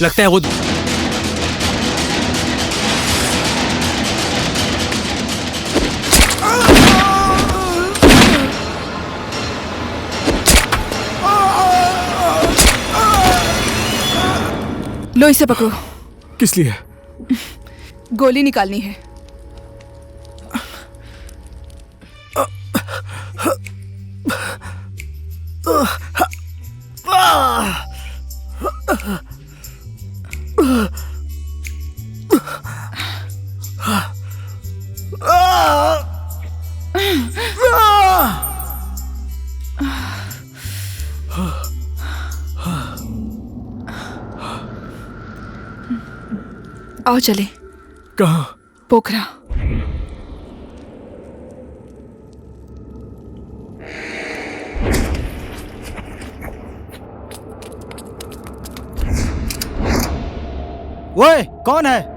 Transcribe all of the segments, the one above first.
लगता है वो लो इसे पकड़ो। किस लिए? गोली निकालनी है। आओ चले। कहाँ? पोखरा। ओए, कौन है?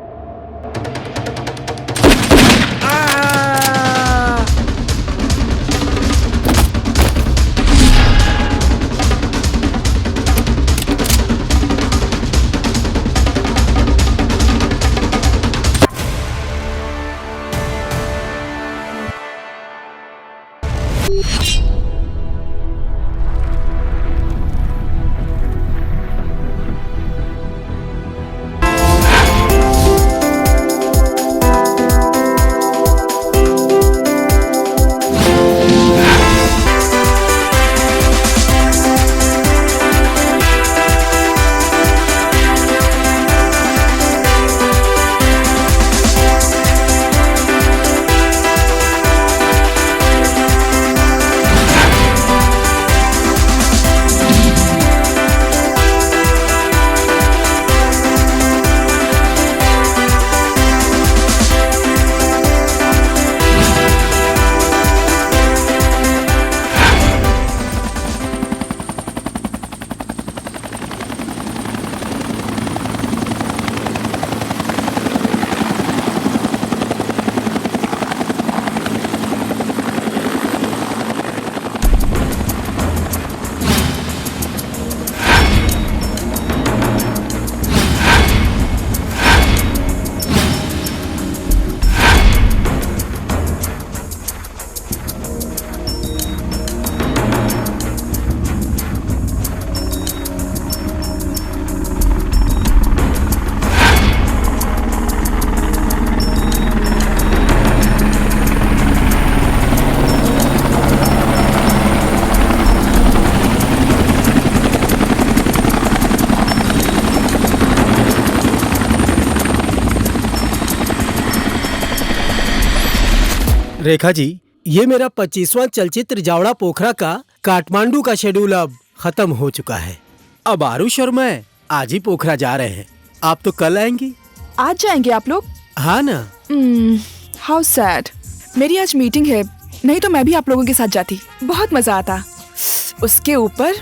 रेखा जी, ये मेरा 25वां चलचित्र जावड़ा पोखरा का काठमांडू का शेड्यूल अब खत्म हो चुका है। अब आरुष और मैं आज ही पोखरा जा रहे हैं। आप तो कल आएंगी? आज जाएंगे आप लोग? हाँ ना। How sad. मेरी आज मीटिंग है, नहीं तो मैं भी आप लोगों के साथ जाती। बहुत मजा आता। उसके ऊपर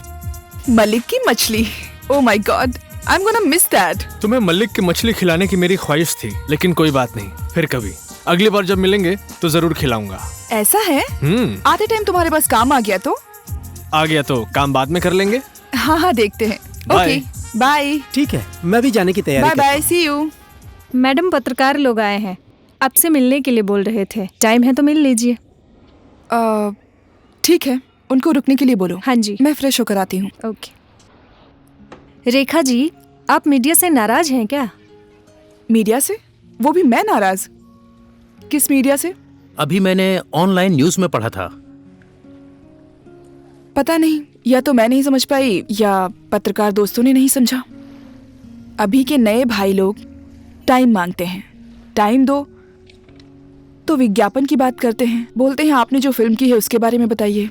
मलिक की मछली। ओह my God, I am gonna miss that. तुम्हें मलिक की मछली खिलाने की मेरी ख्वाहिश थी, लेकिन कोई बात नहीं, फिर कभी अगली बार जब मिलेंगे तो जरूर खिलाऊंगा। ऐसा है? आते टाइम तुम्हारे पास काम आ गया तो? आ गया तो काम बाद में कर लेंगे। हाँ हाँ, देखते हैं। Okay bye. ठीक है, मैं भी जाने की तैयारी bye bye, see you. Madam, पत्रकार लोग आए हैं, आपसे मिलने के लिए बोल रहे थे। टाइम है तो मिल लीजिए। ठीक है, उनको रुकने के लिए बोलो। हाँ जी, मैं फ्रेश होकर आती हूँ। ओके। रेखा जी, आप मीडिया से नाराज हैं क्या? मीडिया से? वो भी मैं नाराज? किस मीडिया से? अभी मैंने ऑनलाइन न्यूज में पढ़ा था। पता नहीं, या तो मैं नहीं समझ पाई या पत्रकार दोस्तों ने नहीं समझा। अभी के नए भाई लोग टाइम मांगते हैं। टाइम दो तो विज्ञापन की बात करते हैं, बोलते हैं आपने जो फिल्म की है उसके बारे में बताइए।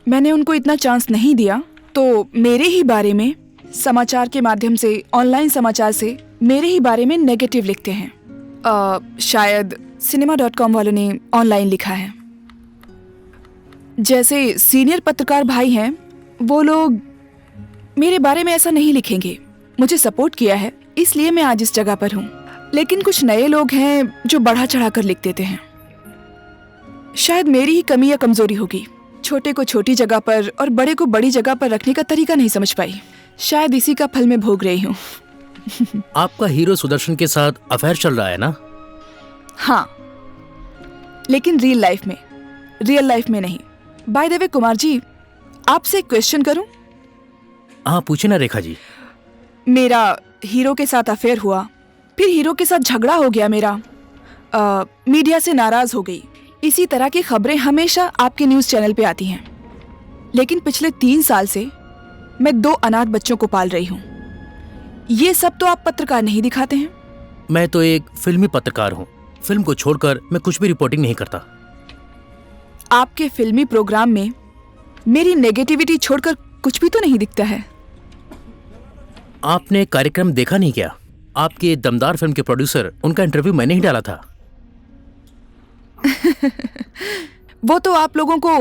मैंने उनको इतना चांस नहीं दिया तो मेरे ही बारे में समाचार के माध्यम से, ऑनलाइन समाचार से मेरे ही बारे में नेगेटिव लिखते हैं। शायद cinema.com वालों ने ऑनलाइन लिखा है। जैसे सीनियर पत्रकार भाई हैं, वो लोग मेरे बारे में ऐसा नहीं लिखेंगे। मुझे सपोर्ट किया है, इसलिए मैं आज इस जगह पर हूँ। लेकिन कुछ नए लोग हैं जो बढ़ा चढ़ा कर लिख देते हैं। शायद मेरी ही कमी या कमजोरी होगी। छोटे को छोटी जगह पर और बड़े को बड़ी जगह पर रखने का तरीका नहीं समझ पाई। शायद इसी का फल मैं भोग रही हूँ। आपका हीरो सुदर्शन के साथ अफेयर चल रहा है ना? हाँ, लेकिन रियल लाइफ में नहीं। By the way Kumar ji, आपसे एक क्वेश्चन करूं? हाँ पूछे ना रेखा जी। मेरा हीरो के साथ अफेयर हुआ, फिर हीरो के साथ झगड़ा हो गया मेरा, मीडिया से नाराज हो गई। इसी तरह की खबरें हमेशा आपके न्यूज़ चैनल पे आती हैं। लेकिन पिछले 3 साल से मैं 2 अनाथ बच्चों को पाल रही हूँ। ये सब तो आप पत्रकार नहीं दिखाते हैं। मैं तो एक फिल्मी पत्रकार हूँ। फिल्म को छोड़कर मैं कुछ भी रिपोर्टिंग नहीं करता। आपके फिल्मी प्रोग्राम में मेरी नेगेटिविटी छोड़कर कुछ भी तो नहीं दिखता है। आपने कार्यक्रम देखा नहीं क्या? आपके दमदार फिल्म के प्रोड्यूसर, उनका इंटरव्यू मैंने ही डाला था। वो तो आप लोगों को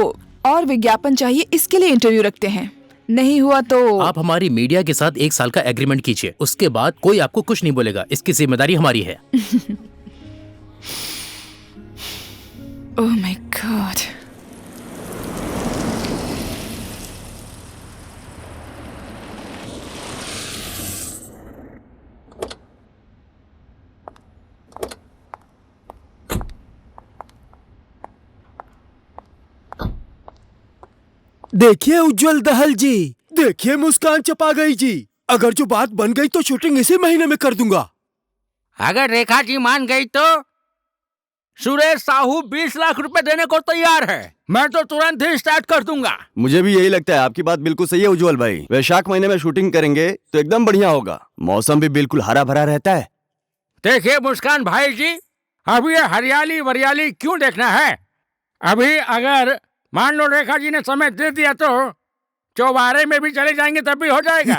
और विज्ञापन चाहिए, इसके लिए इंटरव्यू रखते हैं। नहीं हुआ तो आप हमारी मीडिया के साथ 1 साल का एग्रीमेंट कीजिए, उसके बाद कोई आपको कुछ नहीं बोलेगा। इसकी जिम्मेदारी हमारी है। ओह माय गॉड। देखिए उज्जवल दहल जी, देखिए मुस्कान चपागई जी, अगर जो बात बन गई तो शूटिंग इसी महीने में कर दूंगा। अगर रेखा जी मान गई तो सुरेश साहू 20 लाख रुपए देने को तैयार है। मैं तो तुरंत ही स्टार्ट कर दूंगा। मुझे भी यही लगता है। आपकी बात बिल्कुल सही है उज्जवल भाई। वैशाख महीने में शूटिंग करेंगे तो एकदम बढ़िया होगा। मौसम भी बिल्कुल हरा भरा रहता है। देखिए मुस्कान भाई जी, अभी ये हरियाली वरियाली क्यों देखना है? अभी अगर मान लो रेखा जी ने समय दे दिया तो चौबारे में भी चले जाएंगे तब भी हो जाएगा।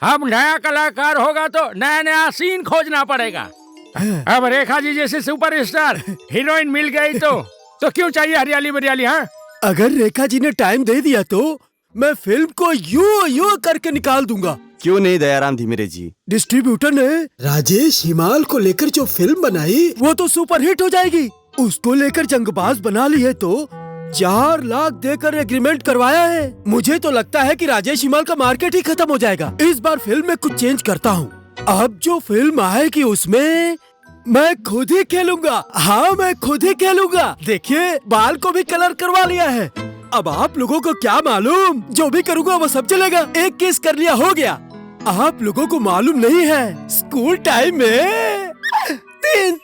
अब नया कलाकार होगा तो नया नया सीन खोजना पड़ेगा। अब रेखा जी जैसे सुपरस्टार हीरोइन मिल गई तो क्यों चाहिए हरियाली वरियाली? हाँ, अगर रेखा जी ने टाइम दे दिया तो मैं फिल्म को यूं करके निकाल दूंगा। क्यों नहीं दयाराम धीमेरे जी? डिस्ट्रीब्यूटर ने राजेश हिमाल को लेकर जो फिल्म बनाई वो तो सुपरहिट हो जाएगी। उसको लेकर जंगबाज बना ली है तो 4 लाख देकर एग्रीमेंट करवाया है। मुझे तो लगता है कि राजेश हिमाल का मार्केट ही खत्म हो जाएगा। इस बार फिल्म में कुछ चेंज करता हूँ। अब जो फिल्म आएगी उसमें मैं खुद ही खेलूंगा। हाँ, मैं खुद ही खेलूंगा। देखिए, बाल को भी कलर करवा लिया है। अब आप लोगों को क्या मालूम, जो भी करूँगा वो सब चलेगा। एक किस कर लिया हो गया। आप लोगों को मालूम नहीं है, स्कूल टाइम में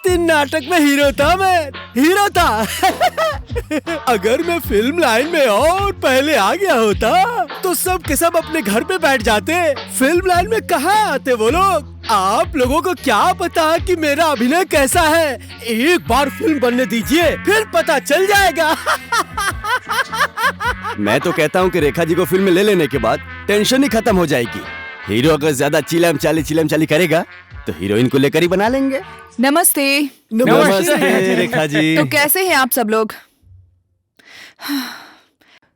3 नाटक में हीरो था। अगर मैं फिल्म लाइन में और पहले आ गया होता तो सब के सब अपने घर पे बैठ जाते। फिल्म लाइन में कहाँ आते वो लोग? आप लोगों को क्या पता कि मेरा अभिनय कैसा है? एक बार फिल्म बनने दीजिए, फिर पता चल जाएगा। मैं तो कहता हूँ कि रेखा जी को फिल्म में ले लेने के बाद टेंशन ही खत्म हो जाएगी। हीरो अगर ज्यादा चिलम चाली करेगा तो हीरोइन को लेकर ही बना लेंगे। नमस्ते। नमस्ते रेखा जी। तो कैसे हैं आप सब लोग?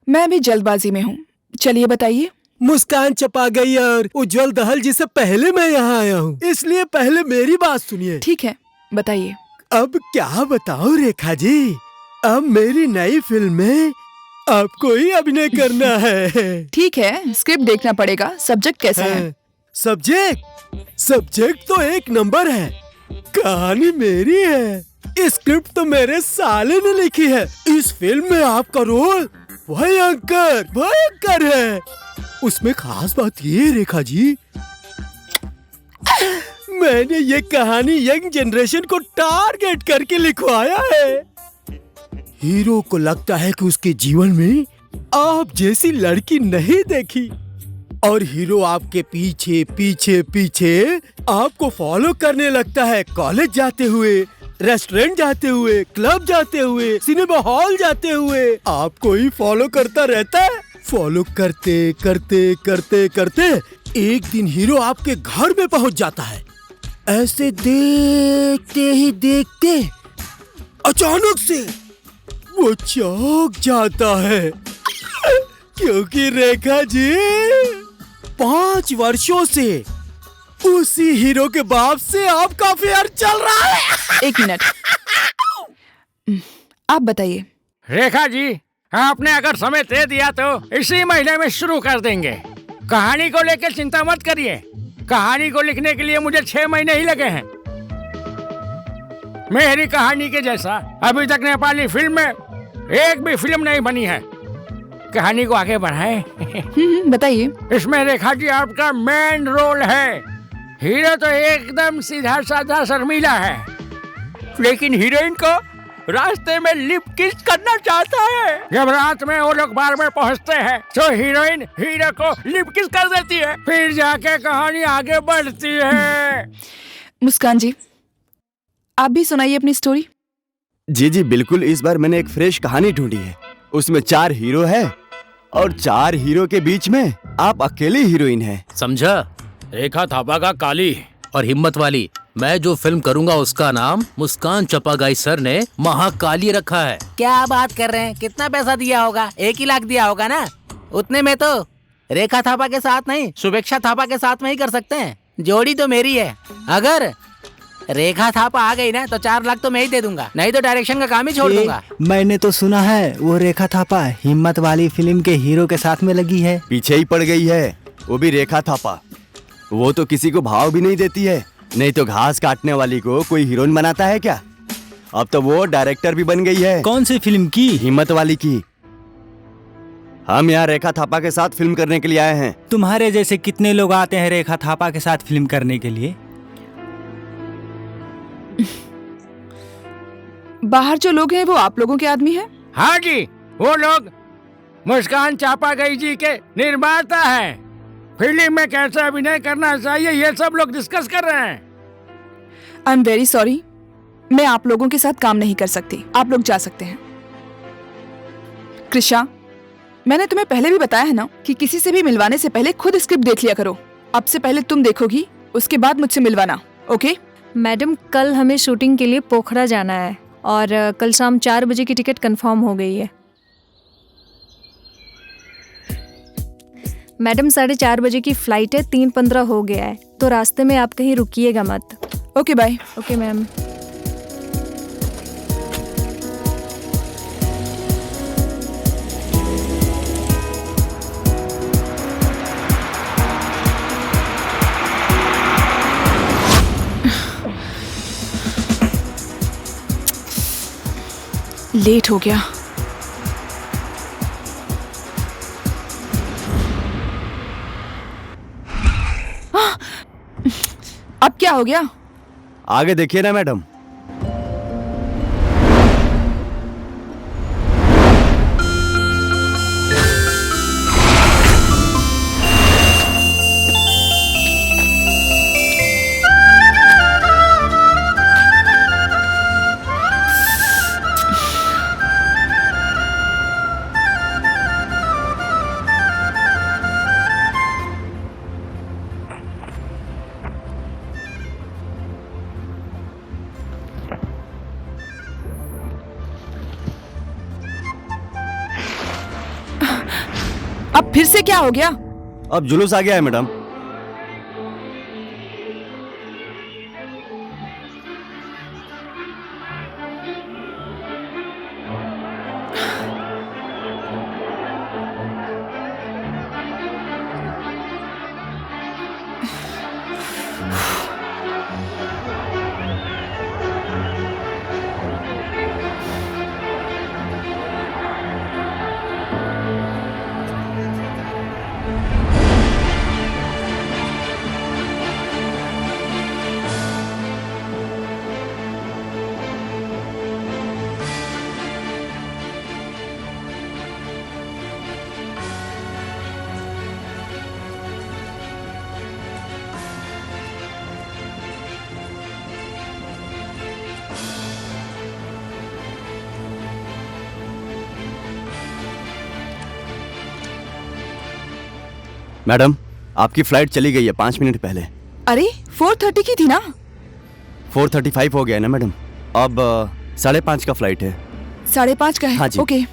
मैं भी जल्दबाजी में हूँ, चलिए बताइए। मुस्कान चपा गई और उज्जवल दहल जी से पहले मैं यहाँ आया हूँ, इसलिए पहले मेरी बात सुनिए। ठीक है, बताइए। अब क्या बताऊँ रेखा जी, अब मेरी नई फिल्म में आपको ही अभिनय करना है। ठीक है, स्क्रिप्ट देखना पड़ेगा। सब्जेक्ट कैसा है? सब्जेक्ट तो एक नंबर है। कहानी मेरी है। स्क्रिप्ट तो मेरे साले ने लिखी है। इस फिल्म में आपका रोल भयंकर है। उसमें खास बात ये रेखा जी, मैंने ये कहानी यंग जनरेशन को टारगेट करके लिखवाया है। हीरो को लगता है कि उसके जीवन में आप जैसी लड़की नहीं देखी और हीरो आपके पीछे पीछे पीछे आपको फॉलो करने लगता है। कॉलेज जाते हुए, रेस्टोरेंट जाते हुए, क्लब जाते हुए, सिनेमा हॉल जाते हुए आपको ही फॉलो करता रहता है। फॉलो करते करते करते करते एक दिन हीरो आपके घर में पहुंच जाता है। ऐसे देखते ही देखते अचानक से वो चौंक जाता है क्योंकि रेखा जी 5 वर्षों से उसी हीरो के बाप से आपका अफेयर चल रहा है। 1 मिनट, आप बताइए। रेखा जी, आपने अगर समय दे दिया तो इसी महीने में शुरू कर देंगे। कहानी को लेकर चिंता मत करिए। कहानी को लिखने के लिए मुझे 6 महीने ही लगे हैं। मेरी कहानी के जैसा अभी तक नेपाली फिल्म में एक भी फिल्म नहीं बनी है। कहानी को आगे बढ़ाएं। बताइए। इसमें रेखा जी आपका मेन रोल है। हीरो तो एकदम सीधा साधा शर्मीला है, लेकिन हीरोइन को रास्ते में लिप किस करना चाहता है। जब रात में वो लोग बार में पहुंचते हैं तो हीरोइन हीरो को लिप किस कर देती है, फिर जाके कहानी आगे बढ़ती है। मुस्कान जी, आप भी सुनाइए अपनी स्टोरी। जी जी बिल्कुल, इस बार मैंने एक फ्रेश कहानी ढूंढी है। उसमें 4 हीरो है और 4 हीरो के बीच में आप अकेली हीरोइन है। समझा? रेखा थापा का काली और हिम्मत वाली। मैं जो फिल्म करूंगा उसका नाम मुस्कान चपागाई सर ने महाकाली रखा है। क्या बात कर रहे हैं? कितना पैसा दिया होगा? 1 ही लाख दिया होगा ना? उतने में तो रेखा थापा के साथ नहीं, शुभेक्षा थापा के साथ में ही कर सकते हैं। जोड़ी तो मेरी है। अगर रेखा थापा आ गई ना तो 4 लाख तो मैं ही दे दूंगा, नहीं तो डायरेक्शन का काम ही छोड़ दूंगा। मैंने तो सुना है वो रेखा थापा हिम्मत वाली फिल्म के हीरो के साथ में लगी है। पीछे ही पड़ गई है, वो भी रेखा थापा। वो तो किसी को भाव भी नहीं देती है, नहीं तो घास काटने वाली को कोई हीरोइन बनाता है क्या। अब तो वो डायरेक्टर भी बन गई है। कौन सी फिल्म की? हिम्मत वाली की। हम यहाँ रेखा थापा के साथ फिल्म करने के लिए आए हैं। तुम्हारे जैसे कितने लोग आते हैं रेखा थापा के साथ फिल्म करने के लिए? बाहर जो लोग हैं वो आप लोगों के आदमी हैं? हाँ जी, वो लोग मुस्कान चापागाई जी के निर्माता हैं। फिल्म में कैसे अभिनय करना चाहिए ये सब लोग डिस्कस कर रहे हैं। आई एम वेरी सॉरी, मैं आप लोगों के साथ काम नहीं कर सकती। आप लोग जा सकते हैं। कृषा, मैंने तुम्हें पहले भी बताया है ना कि किसी से भी मिलवाने से पहले खुद स्क्रिप्ट देख लिया करो। अब से पहले तुम देखोगी, उसके बाद मुझसे मिलवाना, ओके? मैडम, कल हमें शूटिंग के लिए पोखरा जाना है और कल शाम 4 बजे की टिकट कंफर्म हो गई है। मैडम, 4:30 बजे की फ्लाइट है, 3:15 हो गया है, तो रास्ते में आप कहीं रुकिएगा मत। Okay bye. Okay ma'am. Late हो गया। अब क्या हो गया? आगे देखिए ना मैडम। अब फिर से क्या हो गया? अब जुलूस आ गया है मैडम। मैडम, आपकी फ्लाइट चली गई है 5 मिनट पहले। अरे 4:30 की थी ना? 4:35 हो गया है ना मैडम। अब 5:30 का फ्लाइट है। 5:30 का है? हाँ जी। ओके,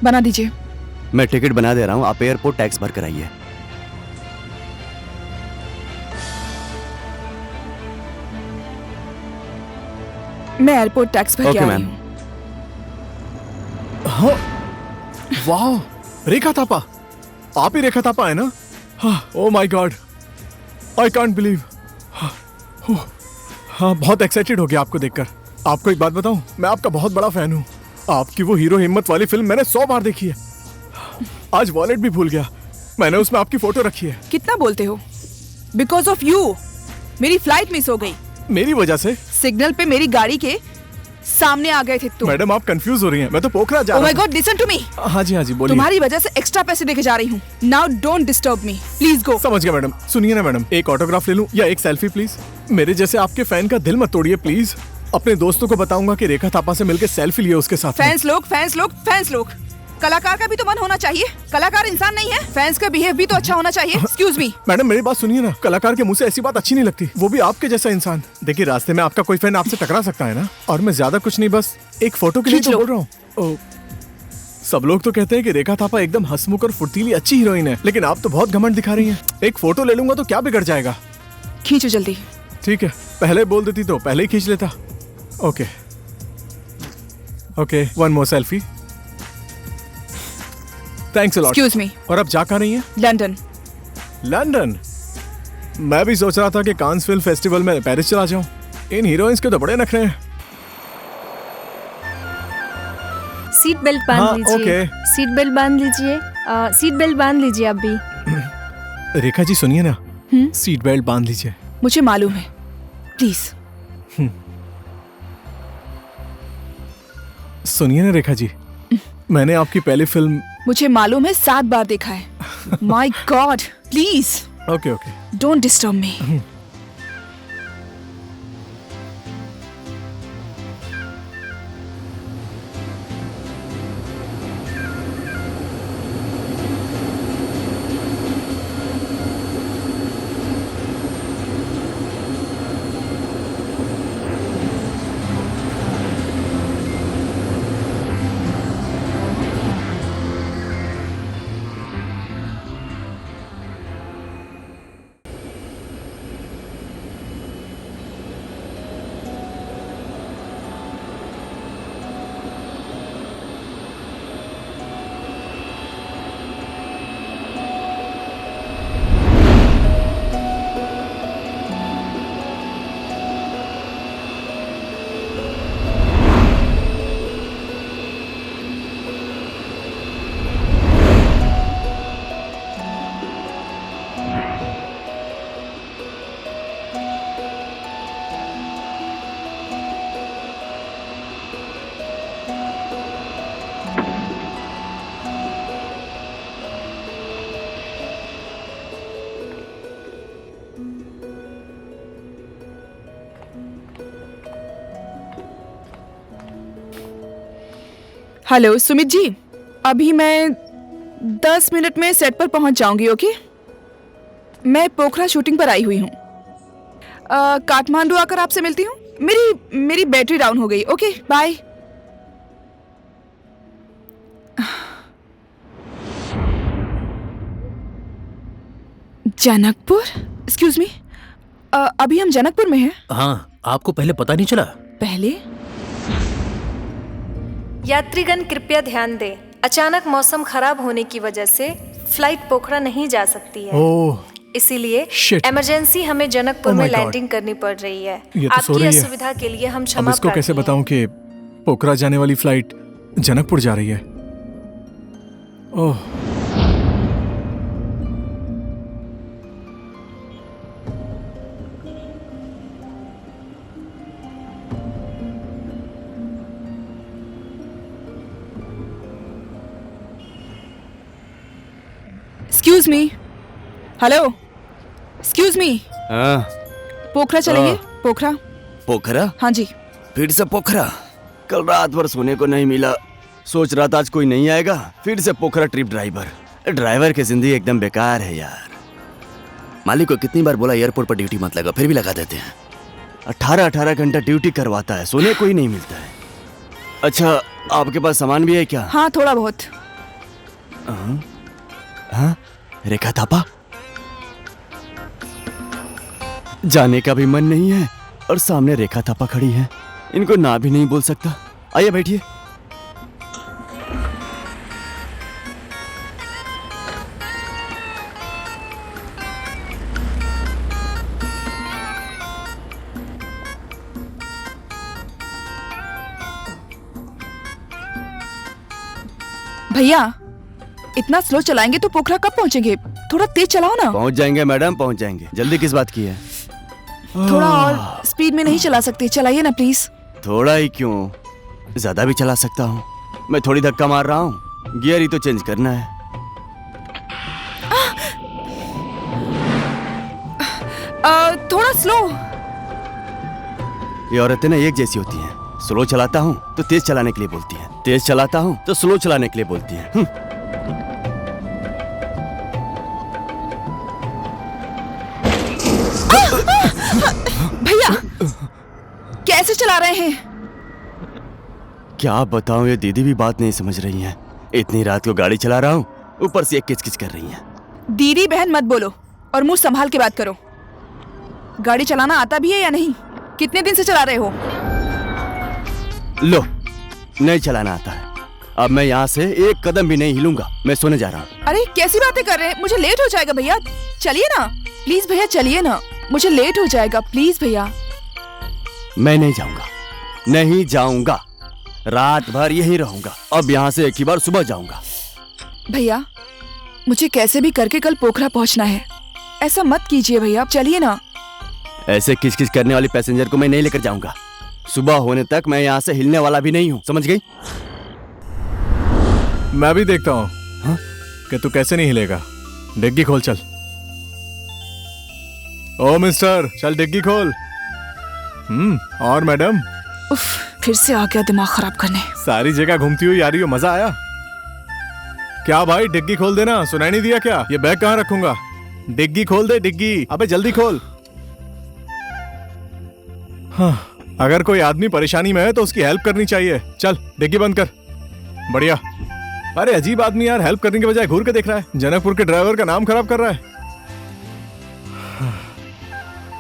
बना दीजिए। मैं टिकट बना दे रहा हूँ, आप एयरपोर्ट टैक्स भर कर आइए। मैं एयरपोर्ट टैक्स भर के ओके आ मैम। रही हूँ। वाह, रेखा थापा, आप ही रेखा थापा है ना? हाँ, oh my God, I can't believe. हाँ, बहुत एक्साइटेड हो गया आपको देखकर। आपको एक बात बताऊं, मैं आपका बहुत बड़ा फैन हूँ। आपकी वो हीरो हिम्मत वाली फिल्म मैंने 100 बार देखी है। आज वॉलेट भी भूल गया, मैंने उसमें आपकी फोटो रखी है। कितना बोलते हो? बिकॉज ऑफ यू मेरी फ्लाइट मिस हो गई। मेरी वजह से? सिग्नल पे मेरी गाड़ी के सामने आ गए थे तुम। मैडम आप कंफ्यूज हो रही हैं, मैं तो पोखरा जा Oh रहा my God, listen to me. हाँ जी बोलिए। तुम्हारी वजह से एक्स्ट्रा पैसे देके जा रही हूँ। Now don't disturb me. Please go. समझ गया मैडम। सुनिए ना मैडम, एक ऑटोग्राफ ले लूं या एक सेल्फी प्लीज? मेरे जैसे आपके फैन का दिल मत तोड़िए प्लीज। अपने दोस्तों को बताऊंगा कि रेखा थापा से मिलकर सेल्फी लिए उसके साथ। फैंस लोग। कलाकार का भी तो मन होना चाहिए। कलाकार इंसान नहीं है। फैंस का बिहेव भी तो अच्छा होना चाहिए। Excuse me. मैडम मेरी बात सुनिए ना, कलाकार के मुंह से ऐसी बात अच्छी नहीं लगती, वो भी आपके जैसा इंसान। देखिए रास्ते में आपका कोई फैन आपसे टकरा सकता है ना, और मैं ज्यादा कुछ नहीं, बस एक फोटो के लिए तो बोल रहा हूँ। सब लोग तो कहते हैं कि रेखा थापा एकदम हंसमुख और फुर्तीली अच्छी हीरोइन है, लेकिन आप तो बहुत घमंड दिखा रही हैं। एक फोटो ले लूंगा तो क्या बिगड़ जाएगा? खींचो जल्दी। ठीक है, पहले बोल देती तो पहले ही खींच लेता। Okay, one more selfie. Thanks a lot. Excuse me. और अब जा कहाँ रही हैं? लंदन? मैं भी सोच रहा था कि कांस फिल्म फेस्टिवल में पेरिस चला जाऊं। इन हीरोइंस के तो बड़े नखरे हैं। सीट बेल्ट बांध लीजिए। ओके। सीट बेल्ट बांध लीजिए। सीट बेल्ट बांध लीजिए आप भी। रेखा जी सुनिए ना, सीट बेल्ट बांध लीजिए। मुझे मालूम है, प्लीज। सुनिए ना रेखा जी, मैंने आपकी पहली फिल्म मुझे मालूम है 7 बार देखा है। My god, please okay don't disturb me. Hello Sumit ji, अभी मैं 10 मिनट में सेट पर पहुंच जाऊंगी। ओके, मैं पोखरा शूटिंग पर आई हुई हूँ। काठमांडू आकर आपसे मिलती हूँ। मेरी बैटरी डाउन हो गई। Okay bye. Janakpur? Excuse me, अभी हम जनकपुर में हैं। हाँ, आपको पहले पता नहीं चला? पहले? यात्रीगण कृपया ध्यान दें, अचानक मौसम खराब होने की वजह से फ्लाइट पोखरा नहीं जा सकती है। ओह, इसीलिए Shit. इमरजेंसी हमें जनकपुर Oh my में God. लैंडिंग करनी पड़ रही है। ये तो सो आपकी रही है। असुविधा के लिए हम अब क्षमा इसको कैसे प्रार्थी बताऊं कि पोखरा जाने वाली फ्लाइट जनकपुर जा रही है? Oh, excuse me. Hello, excuse me. हाँ, पोखरा चलेंगे? पोखरा? पोखरा? हाँ जी। फिर से पोखरा? कल रात भर सोने को नहीं मिला, सोच रहा था आज कोई नहीं आएगा, फिर से पोखरा ट्रिप ड्राइवर की जिंदगी एकदम बेकार है यार। मालिक को कितनी बार बोला एयरपोर्ट पर ड्यूटी मत लगा, फिर भी लगा देते हैं। 18 घंटा ड्यूटी करवाता है, सोने को ही नहीं मिलता है। अच्छा, आपके पास सामान भी है क्या? हाँ, थोड़ा बहुत। हाँ, रेखा थापा? जाने का भी मन नहीं है और सामने रेखा थापा खड़ी है, इनको ना भी नहीं बोल सकता। आइए बैठिए। भैया इतना स्लो चलाएंगे तो पोखरा कब पहुंचेंगे? थोड़ा तेज चलाओ ना। पहुंच जाएंगे मैडम, पहुंच जाएंगे। जल्दी किस बात की है? थोड़ा और स्पीड में नहीं चला सकते? चलाइए ना प्लीज। थोड़ा ही क्यों, ज्यादा भी चला सकता हूँ। मैं थोड़ी धक्का मार रहा हूँ, गियर ही तो चेंज करना है। थोड़ा स्लो। ये औरतें ना एक जैसी होती हैं। स्लो चलाता हूँ तो तेज चलाने के लिए बोलती हैं, तेज चलाता हूँ तो स्लो चलाने के लिए बोलती हैं। भैया कैसे चला रहे हैं? क्या बताऊं, ये दीदी भी बात नहीं समझ रही हैं। इतनी रात को गाड़ी चला रहा हूँ, ऊपर से एक किचकिच कर रही हैं। दीदी बहन मत बोलो और मुंह संभाल के बात करो। गाड़ी चलाना आता भी है या नहीं? कितने दिन से चला रहे हो? लो, नहीं चलाना आता है। अब मैं यहाँ से एक कदम भी नहीं हिलूंगा। मैं सोने जा रहा हूँ। अरे कैसी बातें कर रहे हैं? मुझे लेट हो जाएगा भैया। चलिए ना प्लीज भैया, चलिए ना, मुझे लेट हो जाएगा प्लीज भैया। मैं नहीं जाऊंगा, नहीं जाऊंगा। रात भर यहीं रहूंगा। अब यहाँ से एक ही बार सुबह जाऊंगा। भैया मुझे कैसे भी करके कल पोखरा पहुँचना है। ऐसा मत कीजिए भैया, चलिए ना। ऐसे किचकिच करने वाली पैसेंजर को मैं नहीं लेकर जाऊंगा। सुबह होने तक मैं यहाँ से हिलने वाला भी नहीं हूँ, समझ गई? मैं भी देखता हूँ कि तू कैसे नहीं हिलेगा। डिग्गी खोल चल। ओ मिस्टर, चल डिग्गी खोल। और मैडम? उफ, फिर से आ गया दिमाग खराब करने। सारी जगह घूमती हुई आ रही हो, मजा आया? क्या भाई, डिग्गी खोल देना। सुनाई नहीं दिया क्या? ये बैग कहाँ रखूंगा? डिग्गी खोल दे, डिग्गी। अबे जल्दी खोल। हाँ, अगर कोई आदमी परेशानी में है तो उसकी हेल्प करनी चाहिए। चल डिग्गी बंद कर। बढ़िया। अरे अजीब आदमी यार, हेल्प करने के बजाय घूर के देख रहा है। जनकपुर के ड्राइवर का नाम खराब कर रहा है।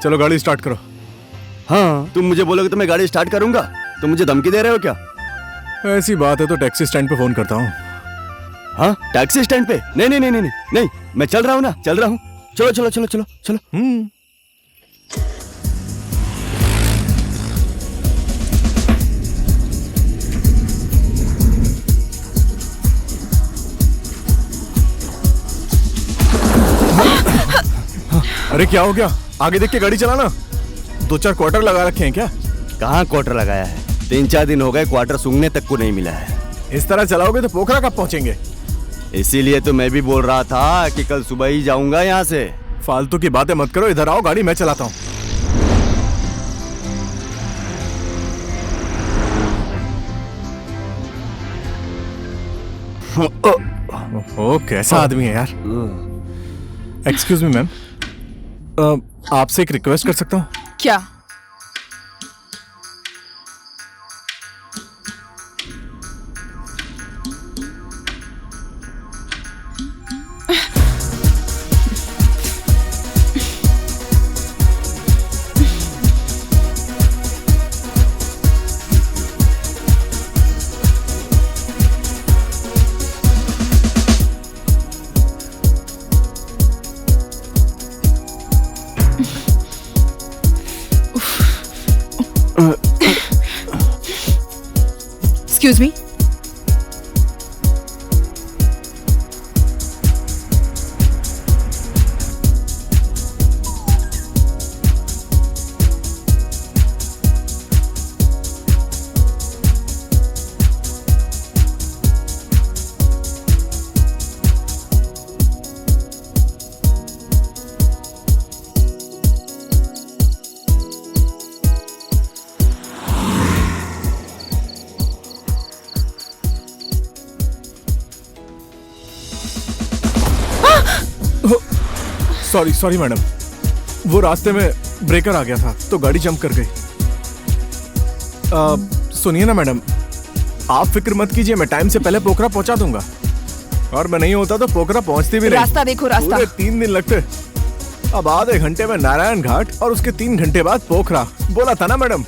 चलो गाड़ी स्टार्ट करो। हाँ, तुम मुझे बोलोगे तो मैं गाड़ी स्टार्ट करूंगा। तुम मुझे धमकी दे रहे हो क्या? ऐसी बात है तो टैक्सी स्टैंड पे फोन करता हूँ। हाँ, टैक्सी स्टैंड पे? नहीं नहीं नहीं नहीं नहीं, मैं चल रहा हूँ ना, चल रहा हूँ। चलो चलो चलो चलो चलो। अरे क्या हो गया? आगे देख के गाड़ी चलाना। 2-4 क्वार्टर लगा रखे हैं क्या? कहाँ क्वार्टर लगाया है? 3-4 दिन हो गए, क्वार्टर सूंघने तक को नहीं मिला है। इस तरह चलाओगे तो पोखरा कब पहुंचेंगे? इसीलिए तो मैं भी बोल रहा था कि कल सुबह ही जाऊंगा यहाँ से। फालतू की बातें मत करो, इधर आओ, गाड़ी मैं चलाता हूँ। ओ कैसा आदमी है यार। एक्सक्यूज मी मैम, आपसे एक रिक्वेस्ट कर सकता हूँ? क्या? Excuse me? सॉरी मैडम, वो रास्ते में ब्रेकर आ गया था तो गाड़ी जंप कर गई। सुनिए ना मैडम, आप फिक्र मत कीजिए, मैं टाइम से पहले पोखरा पहुंचा दूंगा। और मैं नहीं होता तो पोखरा पहुंचती भी नहीं। रास्ता देखो, रास्ता। पूरे 3 दिन लगते। अब आधे घंटे में नारायण घाट और उसके 3 घंटे बाद पोखरा। बोला था ना मैडम।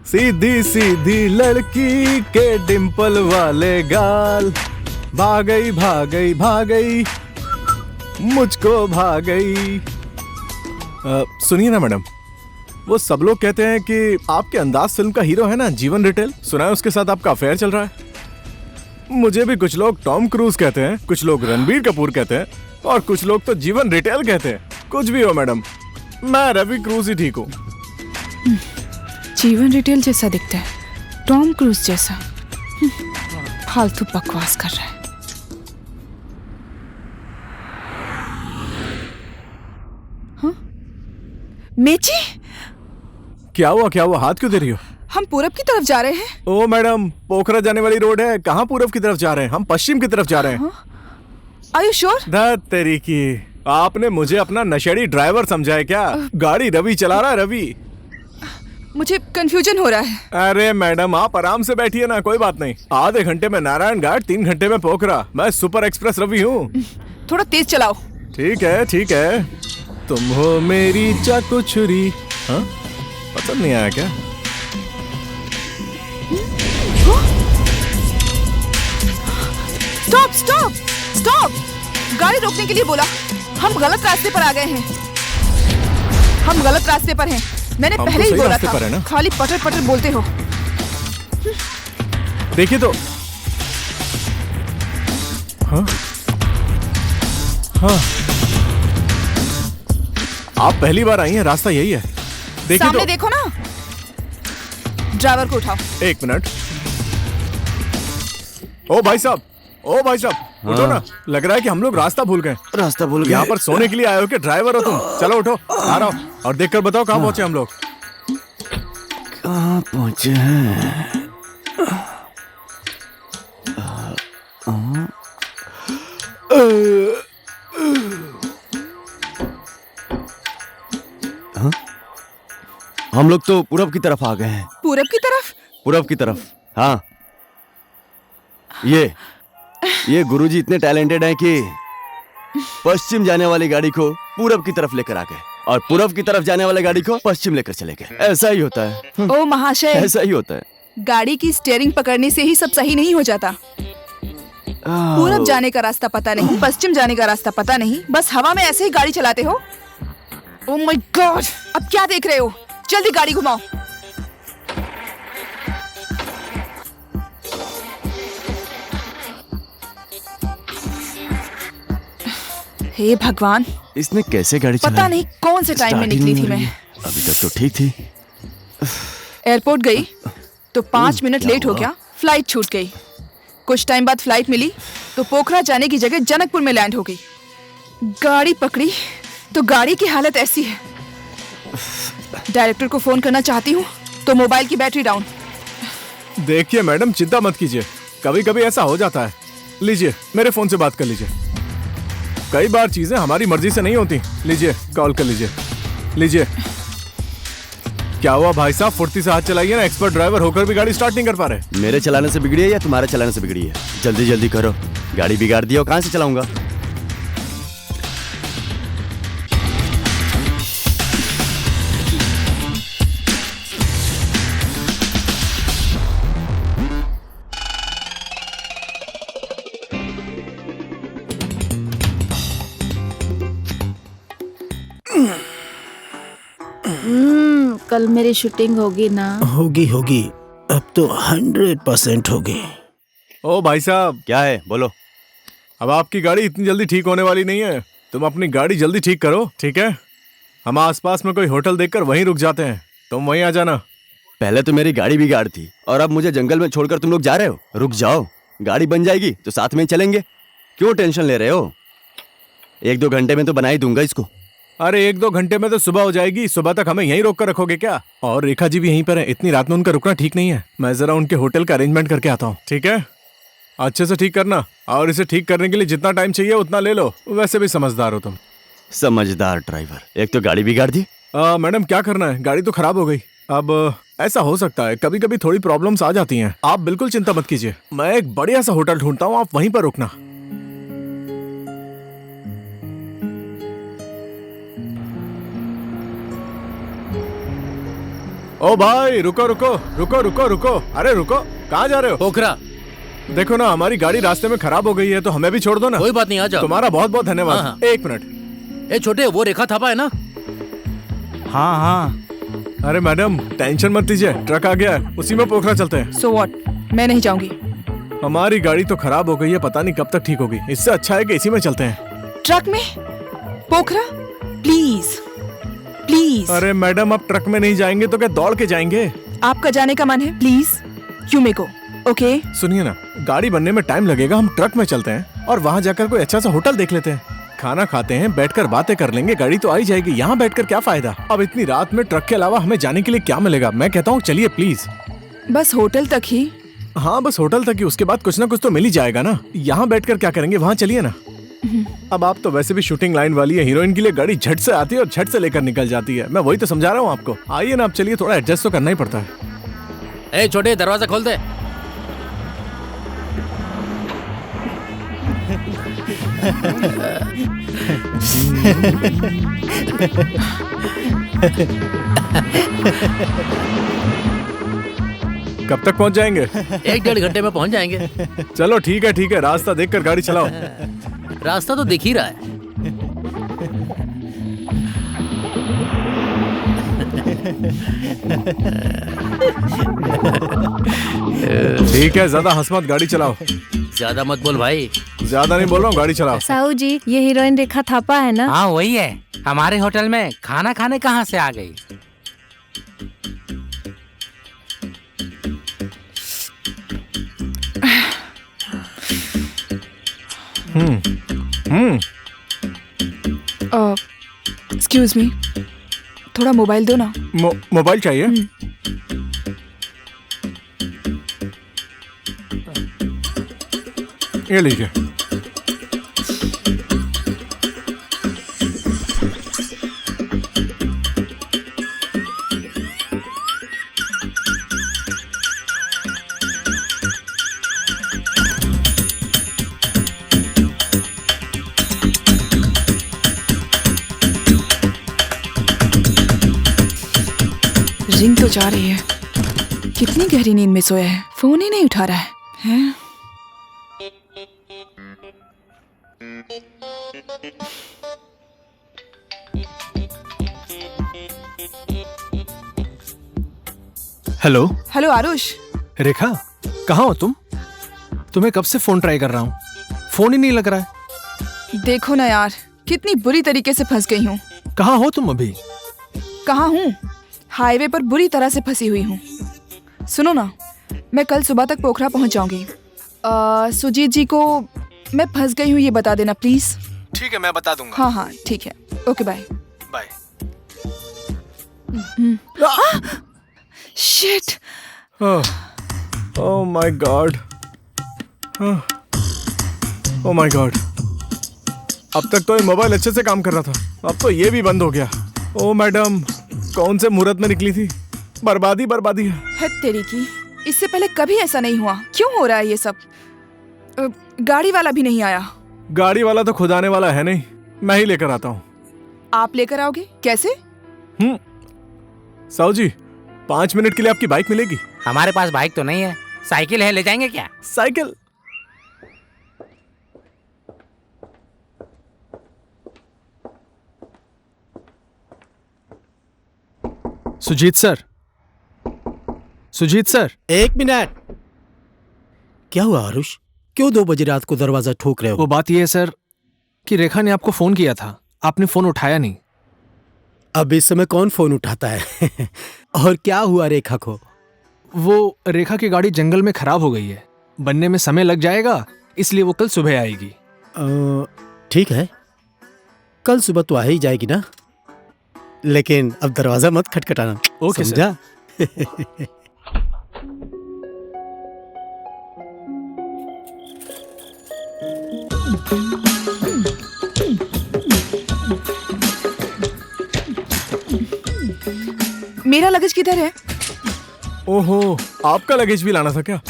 सीधी सीधी लड़की के डिंपल वाले गाल, भागई भागई भागई मुझको भागई। सुनिए ना मैडम, वो सब लोग कहते हैं कि आपके अंदाज फिल्म का हीरो है ना, जीवन रिटेल। सुना है उसके साथ आपका अफेयर चल रहा है। मुझे भी कुछ लोग टॉम क्रूज कहते हैं, कुछ लोग रणबीर कपूर कहते हैं और कुछ लोग तो जीवन रिटेल कहते हैं। कुछ भी हो मैडम, मैं रवि क्रूज ही ठीक हूँ। जीवन रिटेल जैसा दिखता है, टॉम क्रूज जैसा। फालतू बकवास कर रहा है। हाँ? मेची, क्या हुआ क्या हुआ, हाथ क्यों दे रही हो? हम पूरब की तरफ जा रहे हैं। ओ मैडम, पोखरा जाने वाली रोड है, कहाँ पूरब की तरफ जा रहे हैं? हम पश्चिम की तरफ जा रहे हैं। Are you sure? धत तेरी की, आपने मुझे अपना नशेड़ी ड्राइवर समझा है क्या? गाड़ी रवि चला रहा है, रवि। मुझे कंफ्यूजन हो रहा है। अरे मैडम, आप आराम से बैठिए ना, कोई बात नहीं। आधे घंटे में नारायण घाट, 3 घंटे में पोखरा। मैं सुपर एक्सप्रेस रवि हूँ। थोड़ा तेज चलाओ। ठीक है ठीक है। तुम हो मेरी चाकू छुरी। हाँ, पसंद नहीं आया क्या? Stop stop stop! गाड़ी रोकने के लिए बोला। हम गलत रास्ते पर आ गए हैं। हम गलत रास्ते पर हैं। मैंने हम पहले तो ही सही बोला रास्ते पर है था। ना? खाली पटर पटर बोलते हो। देखिए तो। हाँ हाँ, आप पहली बार आई हैं, रास्ता यही है। देखिए सामने तो। देखो ना। ड्राइवर को उठाओ। 1 मिनट। ओ भाई साहब, ओ भाई साहब, उठो ना। लग रहा है कि हम लोग रास्ता भूल गए। रास्ता भूल गए। यहाँ पर सोने के लिए आए हो कि ड्राइवर हो तुम? चलो उठो, आ रहा हूँ। और देखकर बताओ कहाँ पहुंचे हम लोग। कहाँ पहुंचे हैं? हम लोग तो पूरब की तरफ आ गए हैं। पूरब की तरफ? पूरब की तरफ, हाँ। ये गुरुजी इतने टैलेंटेड हैं कि पश्चिम जाने वाली गाड़ी को पूरब की तरफ लेकर आ गए और पूरब की तरफ जाने वाली गाड़ी को पश्चिम लेकर चले गए। ऐसा ही होता है। ओ महाशय, ऐसा ही होता है। गाड़ी की स्टीयरिंग पकड़ने से ही सब सही नहीं हो जाता। पूरब जाने का रास्ता पता नहीं, पश्चिम जाने का रास्ता पता नहीं, बस हवा में ऐसे ही गाड़ी चलाते हो। ओह माय गॉड! अब क्या देख रहे हो? जल्दी गाड़ी घुमाओ। हे भगवान, इसने कैसे गाड़ी चलाई? पता नहीं कौन से टाइम में निकली थी मैं। अभी तक तो ठीक थी। एयरपोर्ट गई तो 5 मिनट लेट हो गया, फ्लाइट छूट गई। कुछ टाइम बाद फ्लाइट मिली तो पोखरा जाने की जगह जनकपुर में लैंड हो गई। गाड़ी पकड़ी तो गाड़ी की हालत ऐसी है। डायरेक्टर को फोन करना चाहती हूँ तो मोबाइल की बैटरी डाउन। देखिए मैडम, चिंता मत कीजिए, कभी कभी ऐसा हो जाता है। लीजिए, मेरे फोन से बात कर लीजिए। कई बार चीजें हमारी मर्जी से नहीं होती। लीजिए, कॉल कर लीजिए। लीजिए। क्या हुआ भाई साहब, फुर्ती से हाथ चलाइए ना। एक्सपर्ट ड्राइवर होकर भी गाड़ी स्टार्ट नहीं कर पा रहे। मेरे चलाने से बिगड़ी है या तुम्हारे चलाने से बिगड़ी है? जल्दी जल्दी करो, गाड़ी बिगाड़ दी हो, कहाँ से चलाऊंगा? कल मेरी शूटिंग होगी ना? होगी होगी, अब तो 100% होगी। ओ भाई साहब, क्या है, बोलो। अब आपकी गाड़ी इतनी जल्दी ठीक होने वाली नहीं है। तुम अपनी गाड़ी जल्दी ठीक करो, ठीक है? हम आसपास में कोई होटल देखकर वहीं रुक जाते हैं, तुम वहीं आ जाना। पहले तो मेरी गाड़ी बिगाड़ थी और अब मुझे जंगल में छोड़कर तुम लोग जा रहे हो। रुक जाओ, गाड़ी बन जाएगी तो साथ में ही चलेंगे। क्यों टेंशन ले रहे हो? 1-2 घंटे में तो बना ही दूंगा इसको। अरे 1-2 घंटे में तो सुबह हो जाएगी। सुबह तक हमें यहीं रोक कर रखोगे क्या? और रेखा जी भी यहीं पर है, इतनी रात में उनका रुकना ठीक नहीं है। मैं जरा उनके होटल का अरेंजमेंट करके आता हूँ, ठीक है? अच्छे से ठीक करना, और इसे ठीक करने के लिए जितना टाइम चाहिए उतना ले लो। वैसे भी समझदार हो तुम। समझदार ड्राइवर। एक तो गाड़ी बिगाड़ दी। मैडम क्या करना है, गाड़ी तो खराब हो गई। अब ऐसा हो सकता है, कभी कभी थोड़ी प्रॉब्लम्स आ जाती हैं। आप बिल्कुल चिंता मत कीजिए, मैं एक बढ़िया सा होटल ढूंढता हूँ, आप वहीं पर रुकना। ओ भाई, रुको रुको रुको रुको रुको। अरे रुको, कहाँ जा रहे हो? पोखरा। देखो ना, हमारी गाड़ी रास्ते में खराब हो गई है, तो हमें भी छोड़ दो ना। कोई बात नहीं, आ जाओ। तुम्हारा बहुत बहुत धन्यवाद। हाँ। 1 मिनट। ए छोटे, वो रेखा थापा है ना? हाँ हाँ। अरे मैडम टेंशन मत लीजिए, ट्रक आ गया है, उसी में पोखरा चलते हैं। सो व्हाट, मैं नहीं जाऊंगी। हमारी गाड़ी तो खराब हो गई है, पता नहीं कब तक ठीक होगी। इससे अच्छा है कि इसी में चलते हैं। ट्रक में पोखरा? Please please. अरे मैडम अब ट्रक में नहीं जाएंगे तो क्या दौड़ के जाएंगे? आपका जाने का मन है, please you may go. Okay सुनिए ना, गाड़ी बनने में टाइम लगेगा, हम ट्रक में चलते हैं और वहाँ जाकर कोई अच्छा सा होटल देख लेते हैं, खाना खाते हैं, बैठकर बातें कर लेंगे, गाड़ी तो आई जाएगी। यहाँ बैठकर क्या फायदा? अब इतनी रात में ट्रक के अलावा हमें जाने के लिए क्या मिलेगा? मैं कहता हूँ चलिए प्लीज। बस होटल तक ही? हाँ बस होटल तक ही, उसके बाद कुछ ना कुछ तो मिल ही जाएगा ना। यहाँ बैठकर क्या करेंगे, वहाँ चलिए ना। अब आप तो वैसे भी शूटिंग लाइन वाली है, हीरोइन के लिए गाड़ी झट से आती है और झट से लेकर निकल जाती है। मैं वही तो समझा रहा हूँ आपको। आइए ना, आप चलिए, थोड़ा एडजस्ट तो करना ही पड़ता है। ए छोटे, दरवाजा खोल दे। कब तक पहुँच जाएंगे? 1-1.5 घंटे में पहुंच जाएंगे। चलो ठीक है, रास्ता देखकर गाड़ी चलाओ। रास्ता तो दिख ही रहा है। ठीक है, ज्यादा हंस मत, गाड़ी चलाओ। ज्यादा मत बोल भाई। ज्यादा नहीं बोल रहा हूँ, गाड़ी चलाओ। साहू जी, ये हीरोइन रेखा थापा है ना? हाँ वही है। हमारे होटल में खाना खाने कहाँ से आ गई? एक्सक्यूज मी, थोड़ा मोबाइल दो ना। मोबाइल चाहिए? ये लीजिए। रिंग तो जा रही है। कितनी गहरी नींद में सोया है, फोन ही नहीं उठा रहा है, हैं? हेलो। हेलो आरुष। रेखा, कहाँ हो तुम? तुम्हें कब से फोन ट्राई कर रहा हूँ, फोन ही नहीं लग रहा है। देखो ना यार, कितनी बुरी तरीके से फंस गई हूँ। कहाँ हो तुम अभी? कहाँ हूँ? हाईवे पर बुरी तरह से फंसी हुई हूँ। सुनो ना, मैं कल सुबह तक पोखरा पहुँच जाऊंगी। सुजीत जी को मैं फंस गई हूँ ये बता देना प्लीज। ठीक है, मैं बता दूंगा। हाँ हाँ ठीक है, okay bye bye. Shit. Oh my god, oh my god. अब तक तो ये मोबाइल अच्छे से काम कर रहा था, अब तो ये भी बंद हो गया। ओ मैडम, कौन से मुहूर्त में निकली थी? बर्बादी बर्बादी है। तेरी की, इससे पहले कभी ऐसा नहीं हुआ, क्यों हो रहा है ये सब? गाड़ी वाला भी नहीं आया। गाड़ी वाला तो खुद आने वाला है नहीं, मैं ही लेकर आता हूँ। आप लेकर आओगे? कैसे? साहू जी, 5 मिनट के लिए आपकी बाइक मिलेगी? हमारे पास बाइक तो नहीं है, साइकिल है, ले जाएंगे क्या? Cycle? Sujeet sir, Sujeet sir. 1 minute. क्या हुआ आरुष, क्यों 2 बजे रात को दरवाजा ठोक रहे हो? वो बात यह है सर कि रेखा ने आपको फोन किया था, आपने फोन उठाया नहीं। अब इस समय कौन फोन उठाता है? और क्या हुआ रेखा को? वो रेखा की गाड़ी जंगल में खराब हो गई है, बनने में समय लग जाएगा, इसलिए वो कल सुबह आएगी। ठीक है, कल सुबह तो आ ही जाएगी ना, लेकिन अब दरवाजा मत खटखटाना। ओके समझा? मेरा लगेज किधर है? ओहो, आपका लगेज भी लाना था क्या?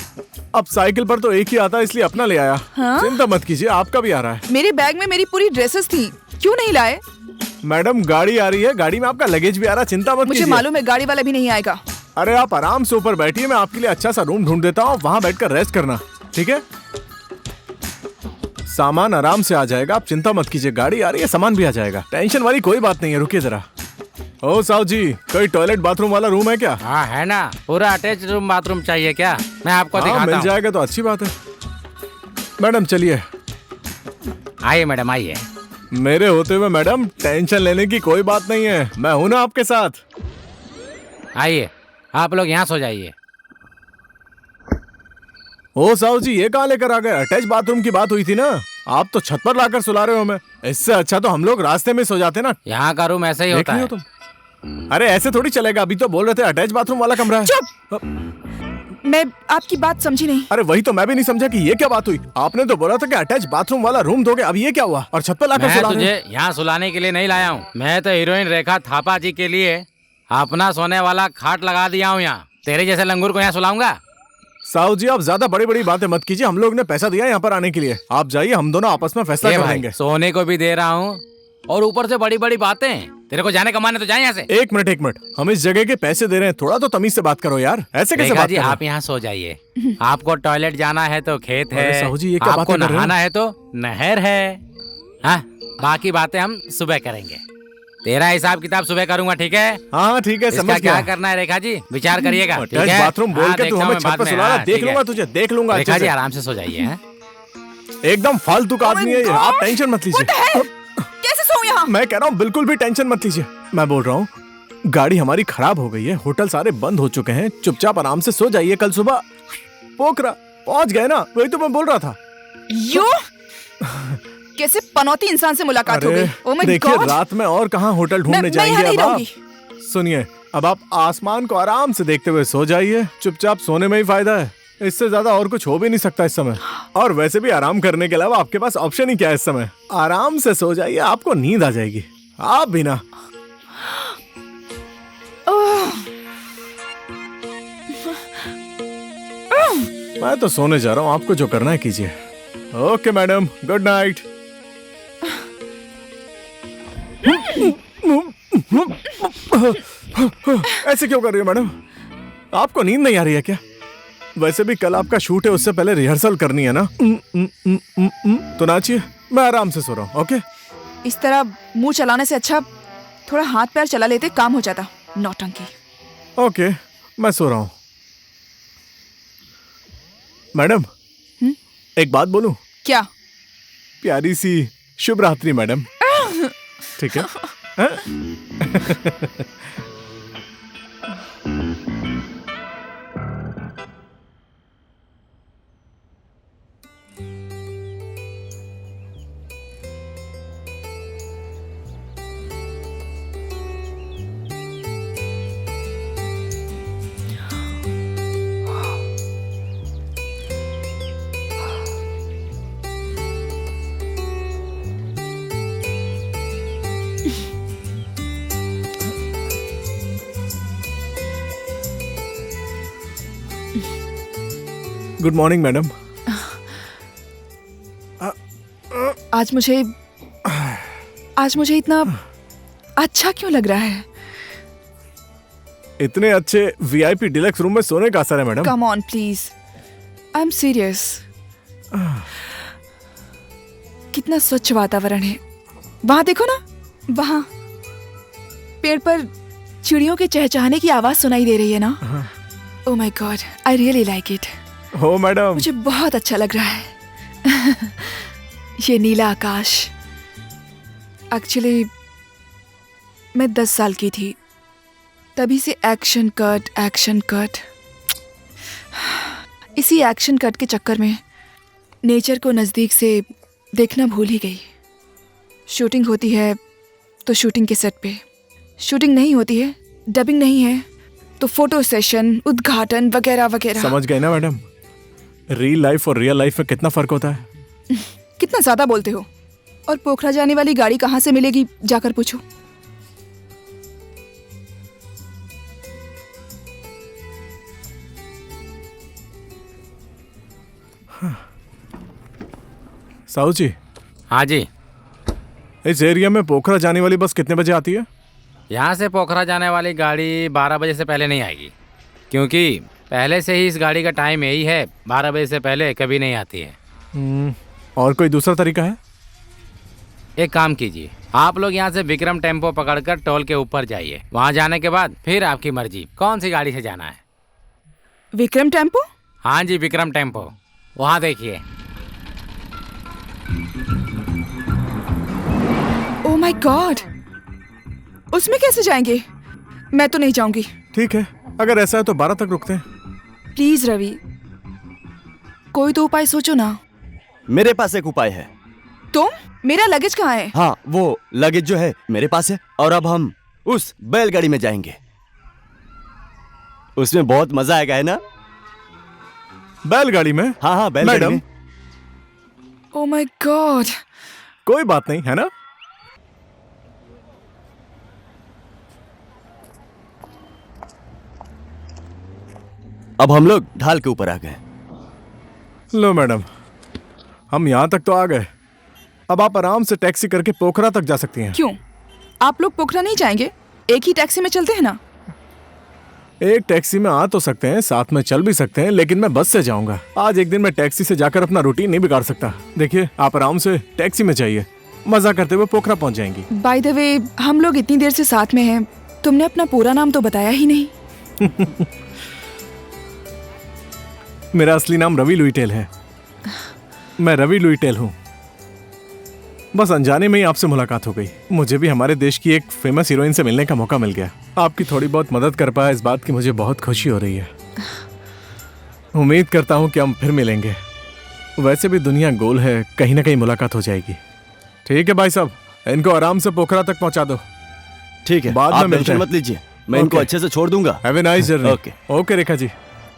अब साइकिल पर तो एक ही आता है, इसलिए अपना ले आया। हाँ? चिंता मत कीजिए, आपका भी आ रहा है। मेरे बैग में मेरी पूरी ड्रेसेस थी, क्यों नहीं लाए? मैडम गाड़ी आ रही है, गाड़ी में आपका लगेज भी आ रहा है, चिंता मत मुझे कीजिए। मालूम है गाड़ी वाला भी नहीं आएगा। अरे आप आराम से ऊपर बैठिए, मैं आपके लिए अच्छा सा रूम ढूंढ देता हूँ, वहाँ बैठकर रेस्ट करना, ठीक है? सामान आराम से आ जाएगा, आप चिंता मत कीजिए, गाड़ी आ रही है, सामान भी आ जाएगा, टेंशन वाली कोई बात नहीं है। रुकिए जरा। ओ साहु जी, कोई टॉयलेट बाथरूम वाला रूम है क्या? हाँ है ना, पूरा अटैच रूम बाथरूम चाहिए क्या? मैं आपको हाँ, दिखाता मिल हूँ। जाएगा तो अच्छी बात है। मैडम चलिए। आइए मैडम आइए। मेरे होते हुए मैडम टेंशन लेने की कोई बात नहीं है, मैं हूं ना आपके साथ। आइए, आप लोग यहाँ सो जाइए। ओ साहु जी, ये कहाँ लेकर आ गए? अटैच बाथरूम की बात हुई थी ना, आप तो छत पर लाकर सुला रहे हो हमें। इससे अच्छा तो हम लोग रास्ते में सो जाते ना। यहाँ का रूम ऐसा ही देख होता रही है। हो तुम? अरे ऐसे थोड़ी चलेगा, अभी तो बोल रहे थे अटैच बाथरूम वाला कमरा है। चुप! मैं आपकी बात समझी नहीं। अरे वही तो मैं भी नहीं समझा कि ये क्या बात हुई। आपने तो बोला था कि अटैच बाथरूम वाला रूम दोगे, अब ये क्या हुआ? और छत पर लाकर मैं सुला रहे तुझे यहाँ सुलाने के लिए नहीं लाया हूँ, मैं तो हीरोइन रेखा थापा जी के लिए अपना सोने वाला खाट लगा दिया हूँ यहाँ। तेरे जैसे लंगूर को यहाँ सुलाऊंगा? साहु जी, आप ज्यादा बड़ी बड़ी बातें मत कीजिए, हम लोग ने पैसा दिया यहाँ पर आने के लिए। आप जाइए, हम दोनों आपस में फैसला ये कर भाई, लेंगे। सोने को भी दे रहा हूँ और ऊपर से बड़ी बड़ी बातें। तेरे को जाने कमाने तो जाए यहाँ से। एक मिनट, हम इस जगह के पैसे दे रहे हैं, थोड़ा तो तमीज से बात करो यार। ऐसे कैसे रेखा बात जी कर रहे हो? आप यहाँ सो जाइए। आपको टॉयलेट जाना है तो खेत अरे है, साहू जी, ये क्या आपको बातें कर रहे हो? नहाना है तो नहर है। हाँ, बाकी बातें हम सुबह करेंगे। तेरा हिसाब किताब सुबह करूंगा, ठीक है? हाँ ठीक है, इसका समझ क्या गया। करना है रेखा जी, विचार करिएगा। ठीक अटैच है? बाथरूम बोल हाँ, के तू देखता हूँ हमें मैं छत बाद पर में। सुला रहा, हाँ, देख ठीक लूंगा है। तुझे, देख लूंगा रेखा अच्छे जी से। आराम से सो जाइए। हैं? एकदम फालतू का आदमी है ये, आप टेंशन मत लीजिए। कैसे सोऊं यहाँ? मैं कह रहा हूँ बिल्कुल भी टेंशन मत लीजिए। मैं बोल रहा हूँ गाड़ी हमारी खराब हो गई है, होटल सारे बंद हो चुके हैं, चुपचाप आराम से सो जाइए। कल सुबह पोखरा पहुंच गए ना, वही तो मैं बोल रहा था। यो कैसे पनौती इंसान से मुलाकात हो गई। Oh my देखिए God! रात में और कहाँ होटल ढूंढने मैं जाएंगे यहाँ नहीं अब आप। रहूंगी। सुनिए, अब आप आसमान को आराम से देखते हुए सो जाइए, चुपचाप सोने में ही फायदा है, इससे ज्यादा और कुछ हो भी नहीं सकता इस समय। और वैसे भी आराम करने के अलावा आपके पास ऑप्शन ही क्या है इस समय? आराम से सो जाइए, आपको नींद आ जाएगी। आप भी ना। मैं तो सोने जा रहा हूँ, आपको जो करना है कीजिए। Okay madam, good night. ऐसे क्यों कर रही हो मैडम? आपको नींद नहीं आ रही है क्या? वैसे भी कल आपका शूट है, उससे पहले रिहर्सल करनी है ना। तो नाचिए, मैं आराम से सो रहा हूँ। ओके? इस तरह मुंह चलाने से अच्छा थोड़ा हाथ पैर चला लेते, काम हो जाता। नौटंकी। ओके, मैं सो रहा हूँ। मैडम, एक बात बोलूं? क्या? प्यारी सी शुभ रात्रि मैडम। ठीक है? हाँ? Good morning madam. आज मुझे इतना अच्छा क्यों लग रहा है? इतने अच्छे वीआईपी डिलक्स रूम में सोने का असर है madam. Come on please, I am serious. कितना स्वच्छ वातावरण है। वहां देखो ना, वहां पेड़ पर चिड़ियों के चहचहाने की आवाज सुनाई दे रही है ना। ओह my God, I really like it. हो मैडम, मुझे बहुत अच्छा लग रहा है। ये नीला आकाश। एक्चुअली मैं 10 साल की थी, तभी से एक्शन कट। इसी एक्शन कट के चक्कर में नेचर को नज़दीक से देखना भूल ही गई। शूटिंग होती है तो शूटिंग के सेट पे, शूटिंग नहीं होती है, डबिंग नहीं है तो फोटो सेशन, उद्घाटन वगैरह वगैरह। समझ गए ना मैडम, रियल लाइफ और रियल लाइफ में कितना फर्क होता है। कितना ज्यादा बोलते हो। और पोखरा जाने वाली गाड़ी कहाँ से मिलेगी, जाकर पूछो। साहू जी। हाँ जी। इस एरिया में पोखरा जाने वाली बस कितने बजे आती है? यहाँ से पोखरा जाने वाली गाड़ी 12 बजे से पहले नहीं आएगी, क्योंकि पहले से ही इस गाड़ी का टाइम यही है, 12 बजे से पहले कभी नहीं आती है। और कोई दूसरा तरीका है? एक काम कीजिए, आप लोग यहाँ से विक्रम टेम्पो पकड़कर टोल के ऊपर जाइए। वहाँ जाने के बाद फिर आपकी मर्जी, कौन सी गाड़ी से जाना है। विक्रम टेम्पो? हाँ जी, विक्रम टेम्पो। वहाँ देखिए। ओह माय गॉड, उसमें कैसे जाएंगे? मैं तो नहीं जाऊंगी। ठीक है, अगर ऐसा है तो 12 तक रुकते हैं। प्लीज रवि, कोई तो उपाय सोचो ना। मेरे पास एक उपाय है। तुम? मेरा लगेज कहाँ है? हाँ, वो लगेज जो है मेरे पास है, और अब हम उस बैलगाड़ी में जाएंगे। उसमें बहुत मजा आएगा, है ना? बैलगाड़ी में? हाँ हाँ, बैलगाड़ी में। ओह माय गॉड। कोई बात नहीं, है ना? अब हम लोग ढाल के ऊपर आ गए। लो मैडम, हम यहाँ तक तो आ गए। अब आप आराम से टैक्सी करके पोखरा तक जा सकती हैं। क्यों? आप लोग पोखरा नहीं जाएंगे? एक ही टैक्सी में चलते हैं ना? एक टैक्सी में आ तो सकते हैं, साथ में चल भी सकते हैं, लेकिन मैं बस से जाऊंगा। आज एक दिन मैं टैक्सी से जाकर अपना रूटीन नहीं बिगाड़ सकता। देखिए, आप आराम से टैक्सी में जाइए, मजा करते हुए पोखरा पहुंच जाएंगी। बाय द वे, हम लोग इतनी देर से साथ में हैं, तुमने अपना पूरा नाम तो बताया ही नहीं। मेरा असली नाम रवि लुइटेल है। मैं रवि लुइटेल हूँ। बस अनजाने में ही आपसे मुलाकात हो गई। मुझे भी हमारे देश की एक फेमस हीरोइन से मिलने का मौका मिल गया। आपकी थोड़ी बहुत मदद कर पाया, इस बात की मुझे बहुत खुशी हो रही है। उम्मीद करता हूँ कि हम फिर मिलेंगे। वैसे भी दुनिया गोल है, कहीं ना कहीं मुलाकात हो जाएगी। ठीक है भाई साहब, इनको आराम से पोखरा तक पहुंचा दो। ठीक है, बाद आप में मिलते टेंशन हैं। मत लीजिए, मैं इनको अच्छे से छोड़ दूंगा। Have a nice journey. Okay. Okay Rekha ji,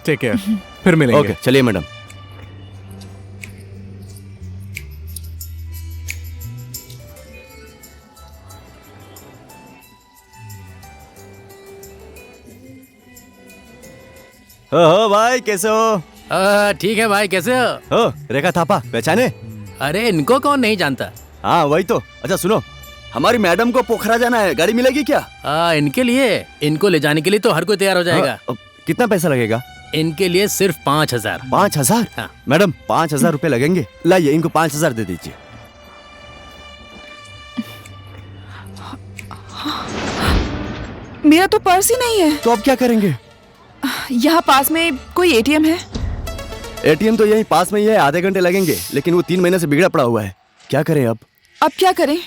take care. फिर मिलेंगे। ओके, चलिए मैडम। हो भाई, कैसे हो? ठीक है भाई, कैसे हो? रेखा थापा पहचाने? अरे इनको कौन नहीं जानता। हाँ वही तो। अच्छा सुनो, हमारी मैडम को पोखरा जाना है, गाड़ी मिलेगी क्या? इनके लिए, इनको ले जाने के लिए तो हर कोई तैयार हो जाएगा। कितना पैसा लगेगा? इनके लिए सिर्फ 5,000। 5,000? हाँ। मैडम 5,000 रुपए लगेंगे। लाइए, इनको 5,000 दे दीजिए। मेरा तो पर्स ही नहीं है। तो अब क्या करेंगे? यहाँ पास में कोई एटीएम है? एटीएम तो यही पास में ही है, आधे घंटे लगेंगे, लेकिन वो 3 महीने से बिगड़ा पड़ा हुआ है। क्या करें अब? अब क्या करें?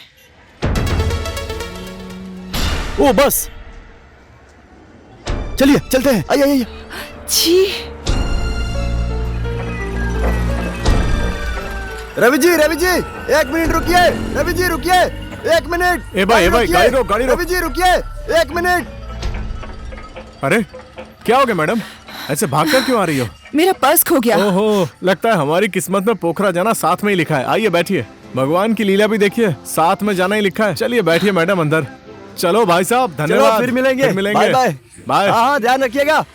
ओ बस, चलिए चलते हैं। आइए आइए। जी रवि जी, रवि जी 1 मिनट रुकिए। रवि जी रुकिए 1 मिनट। ए भाई, गाड़ी रोक, गाड़ी रोक। रवि जी रुकिए 1 मिनट। अरे क्या हो गया मैडम, ऐसे भागकर क्यों आ रही हो? मेरा पर्स खो गया। ओहो, लगता है हमारी किस्मत में पोखरा जाना साथ में ही लिखा है। आइए बैठिए, भगवान की लीला भी देखिए, साथ में जाना ही लिखा है। चलिए बैठिए मैडम अंदर। चलो भाई साहब, धन्यवाद। चलो, फिर मिलेंगे। Bye bye. बाय। हाँ, ध्यान रखिएगा।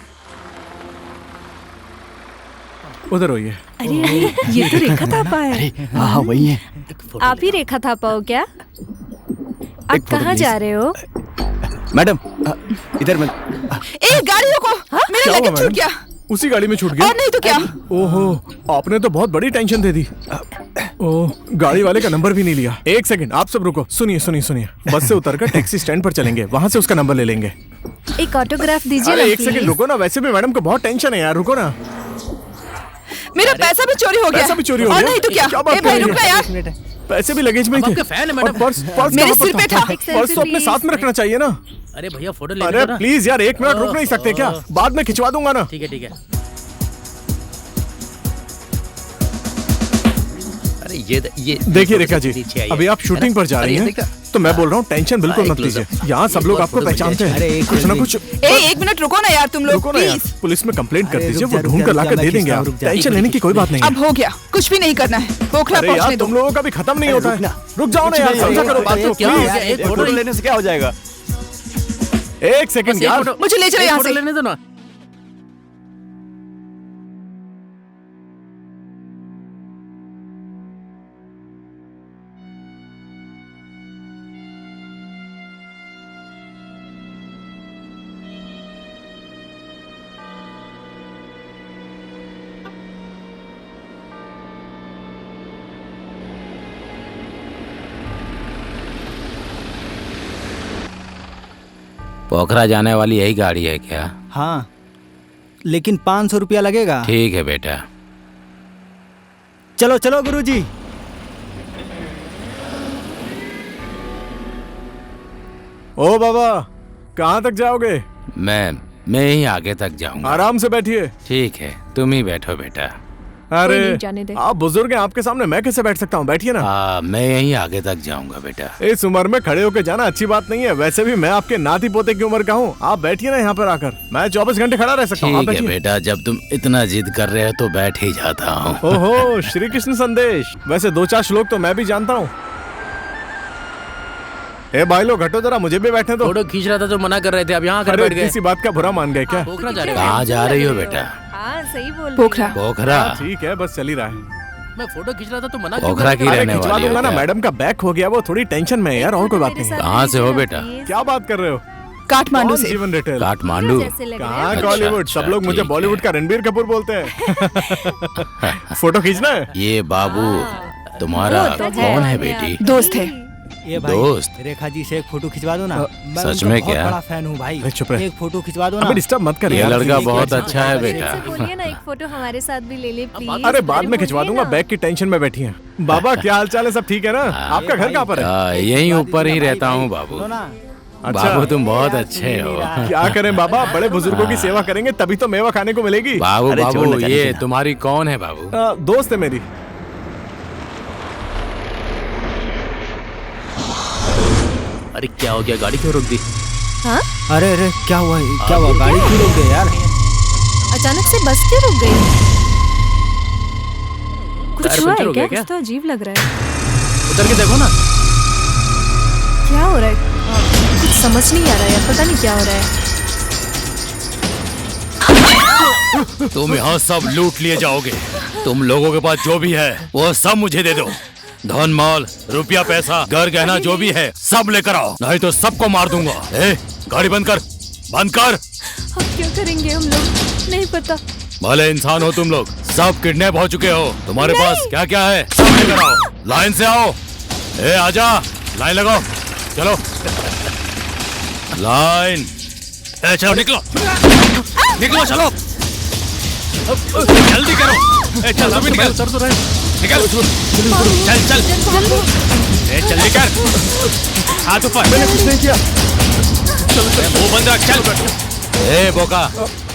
उधर होइए। अरे अरे, ये तो रेखा थापा है। हाँ वही है। आप ही रेखा थापा हो क्या? आप कहाँ जा रहे हो? मैडम इधर मैं। ए गाड़ी रोको, मेरा क्या हुआ लगेज छूट मैडम? गया। उसी गाड़ी में छूट गया? और नहीं तो क्या। ओहो, आपने तो बहुत बड़ी टेंशन दे दी। ओह, गाड़ी वाले का नंबर भी नहीं लिया। 1 सेकंड, आप सब रुको। सुनिए सुनिए सुनिए, बस से उतरकर टैक्सी स्टैंड पर चलेंगे, वहाँ से उसका नंबर ले लेंगे। एक ऑटोग्राफ दीजिए ना। अरे 1 सेकंड रुको ना, वैसे भी मैडम को बहुत टेंशन है यार, रुको ना। मेरा पैसा भी चोरी हो गया। पैसा भी चोरी हो और गया? नहीं तो क्या। क्या बात ए भाई कर रही रुक हो? ना यार। पैसे भी लगेज में ही थे। आपके फैन है मैडम। और पर्स मेरे कहाँ सिर पर पे था। पर्स तो अपने साथ में रखना चाहिए ना। अरे भैया फोटो ले अरे प्लीज यार, 1 मिनट रुक नहीं सकते क्या? बाद में खिंचवा दूंगा ना। ठीक है ठीक है। अरे ये देखिए रेखा जी, अभी आप शूटिंग पर जा रही हैं, तो मैं बोल रहा हूँ टेंशन बिल्कुल मत लीजिए। यहाँ सब लोग आपको पहचानते हैं, कुछ ना कुछ। ए 1 मिनट रुको ना यार, तुम लोग रुको ना यार, प्लीज। पुलिस में कंप्लेंट कर दीजिए, वो ढूंढ कर लाकर दे देंगे। आप टेंशन लेने की कोई बात नहीं अब हो गया, कुछ भी नहीं करना है। पोखरा अरे पहुंचने यार, दो। तुम लोगों का भी खत्म नहीं होता है। रुक जाओ ना यार, समझा करो बात को। क्या हो गया? एक फोटो लेने से क्या हो जाएगा? 1 सेकंड यार, मुझे ले चलो यहाँ से। लेने दो ना। पोखरा जाने वाली यही गाड़ी है क्या? हाँ, लेकिन 500 रुपया लगेगा। ठीक है बेटा। चलो चलो गुरुजी। ओ बाबा, कहाँ तक जाओगे? मैं ही आगे तक जाऊंगा। आराम से बैठिए। ठीक है, तुम ही बैठो बेटा। अरे नहीं, जाने दे। आप बुजुर्ग हैं, आपके सामने मैं कैसे बैठ सकता हूँ? बैठिए ना। मैं यहीं आगे तक जाऊंगा बेटा। इस उम्र में खड़े होकर जाना अच्छी बात नहीं है। वैसे भी मैं आपके नाती पोते की उम्र का हूँ। आप बैठिए ना यहाँ पर आकर। मैं 24 घंटे खड़ा रह सकता हूँ। ठीक है बेटा, जब तुम इतना जिद कर रहे हो तो बैठ ही जाता हूँ। ओहो, श्री कृष्ण संदेश। वैसे 2-4 श्लोक तो मैं भी जानता हूँ। ए भाई लोग हटो जरा, मुझे भी बैठने दो। फोटो खींच रहा था तो मना कर रहे थे, अब यहाँ आकर बैठ गए। किसी बात का बुरा मान गए क्या? पोखरा जा रहे हो? कहाँ जा रही हो बेटा? हाँ सही बोल। पोखरा। पोखरा? ठीक है, बस चल ही रहा है। मैं फोटो खींच रहा था तो मना। पोखरा की रहने खिंचवा वाली दूंगा ना, हो? मैडम का बैक हो गया, वो थोड़ी टेंशन में है यार, और कोई बात नहीं। कहाँ से हो बेटा? क्या बात कर रहे हो? काठमांडू कौन से। जीवन रिटेल? काठमांडू? कहाँ बॉलीवुड? सब लोग मुझे बॉलीवुड का रणबीर कपूर बोलते हैं। फोटो खींचना है? ये बाबू तुम्हारा कौन है बेटी? दोस्त है। ये भाई, दोस्त? रेखा जी से एक फोटो खिंचवा दो ना। मैं सच उनका में बहुत क्या? बड़ा फैन हूँ भाई। चुप रहे। एक फोटो खिंचवा दो ना। अबे डिस्टर्ब मत कर ये यार। लड़का बहुत अच्छा है बेटा। बोलिए ना, एक फोटो हमारे साथ भी ले ले प्लीज। अरे बाद में खिंचवा दूंगा, बैग की टेंशन में बैठी हैं। बाबा क्या हाल चाल है? सब ठीक है ना? आपका घर कहाँ पर है? यहीं ऊपर ही रहता हूँ बाबू। बाबू तुम बहुत अच्छे हो। क्या करें बाबा, बड़े बुजुर्गों की सेवा करेंगे तभी तो मेवा खाने को मिलेगी। बाबू ये तुम्हारी कौन है बाबू? दोस्त है मेरी। अरे क्या हो गया, गाड़ी क्यों रोक दी? हाँ? अरे अरे क्या हुआ? क्या हुआ? गाड़ी क्यों रोक गई यार? अचानक से बस क्यों रुक गई? कुछ टायर हुआ पंचर है हो गया क्या? क्या? कुछ तो अजीब लग रहा है। उतर के देखो ना। क्या हो रहा है? कुछ समझ नहीं आ रहा है यार, पता नहीं क्या हो रहा है। तुम यहाँ सब लूट लिए जाओगे। तुम लोगों के पास जो भी है वो सब मुझे दे दो। धन माल, रुपया, पैसा, घर गहना जो भी है सब लेकर आओ, नहीं तो सबको मार दूंगा। गाड़ी बंद कर, बंद कर। अब क्या करेंगे हम लोग? नहीं पता। भले इंसान हो तुम लोग, सब किडनैप हो चुके हो। तुम्हारे पास क्या क्या है सब लेकर आओ। लाइन से आओ। आजा, लाइन लगाओ। चलो लाइन। चलो निकलो, निकलो, चलो जल्दी करो। चल अभी निकल, सर तो निकल, चल चल चल निकल। हाथ ऊपर। मैंने कुछ नहीं किया। वो बंद रख, चल। बोका,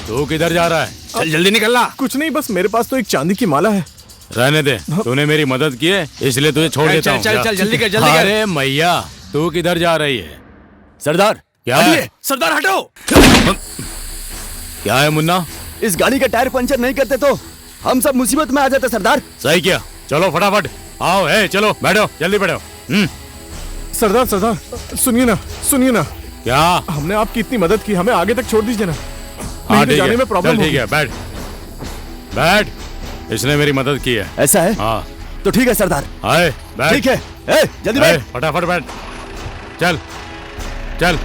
तू किधर जा रहा है? चल जल्दी निकलना। कुछ नहीं, बस मेरे पास तो एक चांदी की माला है। रहने दे, तूने मेरी मदद की है इसलिए तुझे छोड़ देता हूँ। चल जल्दी कर, जल्दी कर। अरे मैया, तू किधर जा रही है? सरदार क्या है? सरदार हटो। क्या है मुन्ना? इस गाड़ी का टायर पंचर नहीं करते तो हम सब मुसीबत में आ जाते सरदार। सही किया, चलो फटाफट आओ। चलो बैठो, जल्दी बैठो। सरदार सरदार सुनिए ना, सुनिए ना। क्या? हमने आपकी इतनी मदद की, हमें आगे तक छोड़ दीजिए ना। हाँ ठीक जाने है, में प्रॉब्लम ठीक है, बैठ बैठ। इसने मेरी मदद की है। ऐसा है? हाँ तो ठीक है सरदार। आए बैठ। ठीक है, जल्दी बैठ। फटाफट बैठ। चल चल।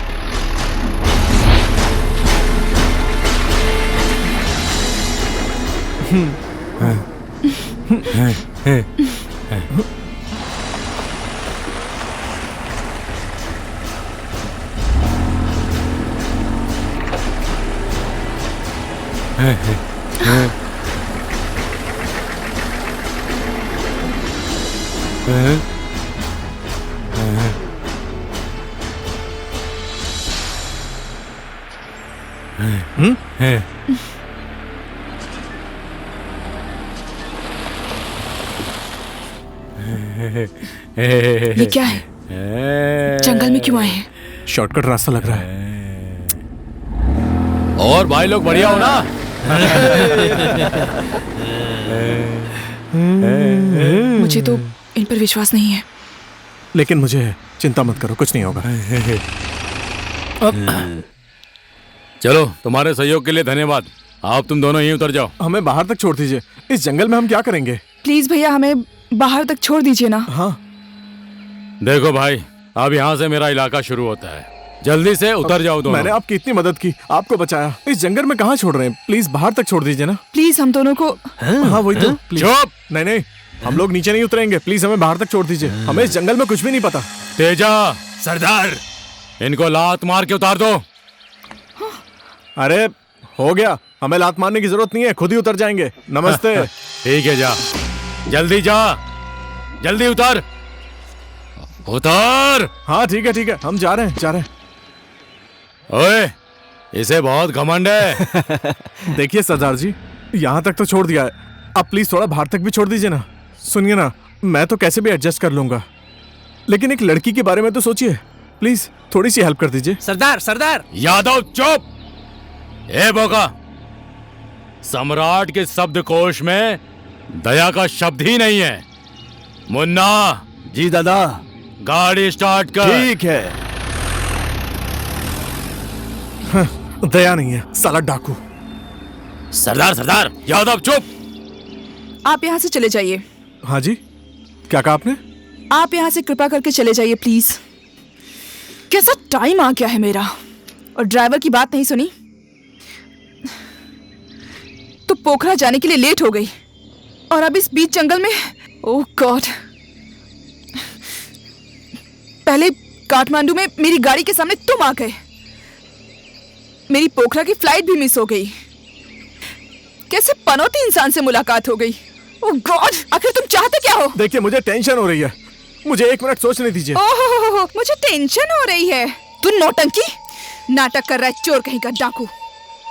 ये क्या है? जंगल में क्यों आए हैं? शॉर्टकट रास्ता लग रहा है। और भाई लोग बढ़िया हो ना? मुझे तो इन पर विश्वास नहीं है। लेकिन मुझे चिंता मत करो, कुछ नहीं होगा। चलो, तुम्हारे सहयोग के लिए धन्यवाद। आप तुम दोनों यहीं उतर जाओ। हमें बाहर तक छोड़ दीजिए। इस जंगल में हम क्या करेंगे? प्लीज भैया, हमें बाहर तक छोड़ दीजिए ना। हाँ देखो भाई, अब यहाँ से मेरा इलाका शुरू होता है, जल्दी से उतर जाओ दोनों। मैंने आपकी इतनी मदद की, आपको बचाया, इस जंगल में कहाँ छोड़ रहे हैं? प्लीज बाहर तक छोड़ दीजिए ना। प्लीज हम दोनों को। हाँ वही तो। चुप। नहीं नहीं, हम लोग नीचे नहीं उतरेंगे। प्लीज हमें बाहर तक छोड़ दीजिए, हमें इस जंगल में कुछ भी नहीं पता। तेजा, सरदार, इनको लात मार के उतार दो। अरे हो गया, हमें लात मारने की जरूरत नहीं है, खुद ही उतर जाएंगे। नमस्ते। ठीक है, जा जल्दी जा, जल्दी उतर उतर। हाँ ठीक है, हम जा रहे हैं। ओए, इसे बहुत घमंड है। देखिए सरदार जी, यहाँ तक तो छोड़ दिया है, अब प्लीज थोड़ा बाहर तक भी छोड़ दीजिए ना। सुनिए ना, मैं तो कैसे भी एडजस्ट कर लूंगा, लेकिन एक लड़की के बारे में तो सोचिए। प्लीज थोड़ी सी हेल्प कर दीजिए। सरदार यादव चुप। ए बोका, सम्राट के शब्दकोश में दया का शब्द ही नहीं है। मुन्ना। जी दादा। गाड़ी स्टार्ट कर। ठीक है। दया नहीं है, साला डाकू। सरदार यादव चुप। आप यहाँ से चले जाइए। हाँ जी, क्या कहा आपने? आप यहाँ से कृपा करके चले जाइए प्लीज। कैसा टाइम आ गया है मेरा, और ड्राइवर की बात नहीं सुनी तो पोखरा जाने के लिए लेट हो गई, और अब इस बीच जंगल में। ओह गॉड। पहले काठमांडू में मेरी गाड़ी के सामने तुम आ गए, मेरी पोखरा की फ्लाइट भी मिस हो गई, कैसे पनौती इंसान से मुलाकात हो गई। ओह गॉड, आखिर तुम चाहते क्या हो? देखिए मुझे टेंशन हो रही है, मुझे 1 मिनट सोचने दीजिए। ओह, मुझे टेंशन हो रही है। तू नौटंकी नाटक कर रहा है, चोर कहीं का डाकू।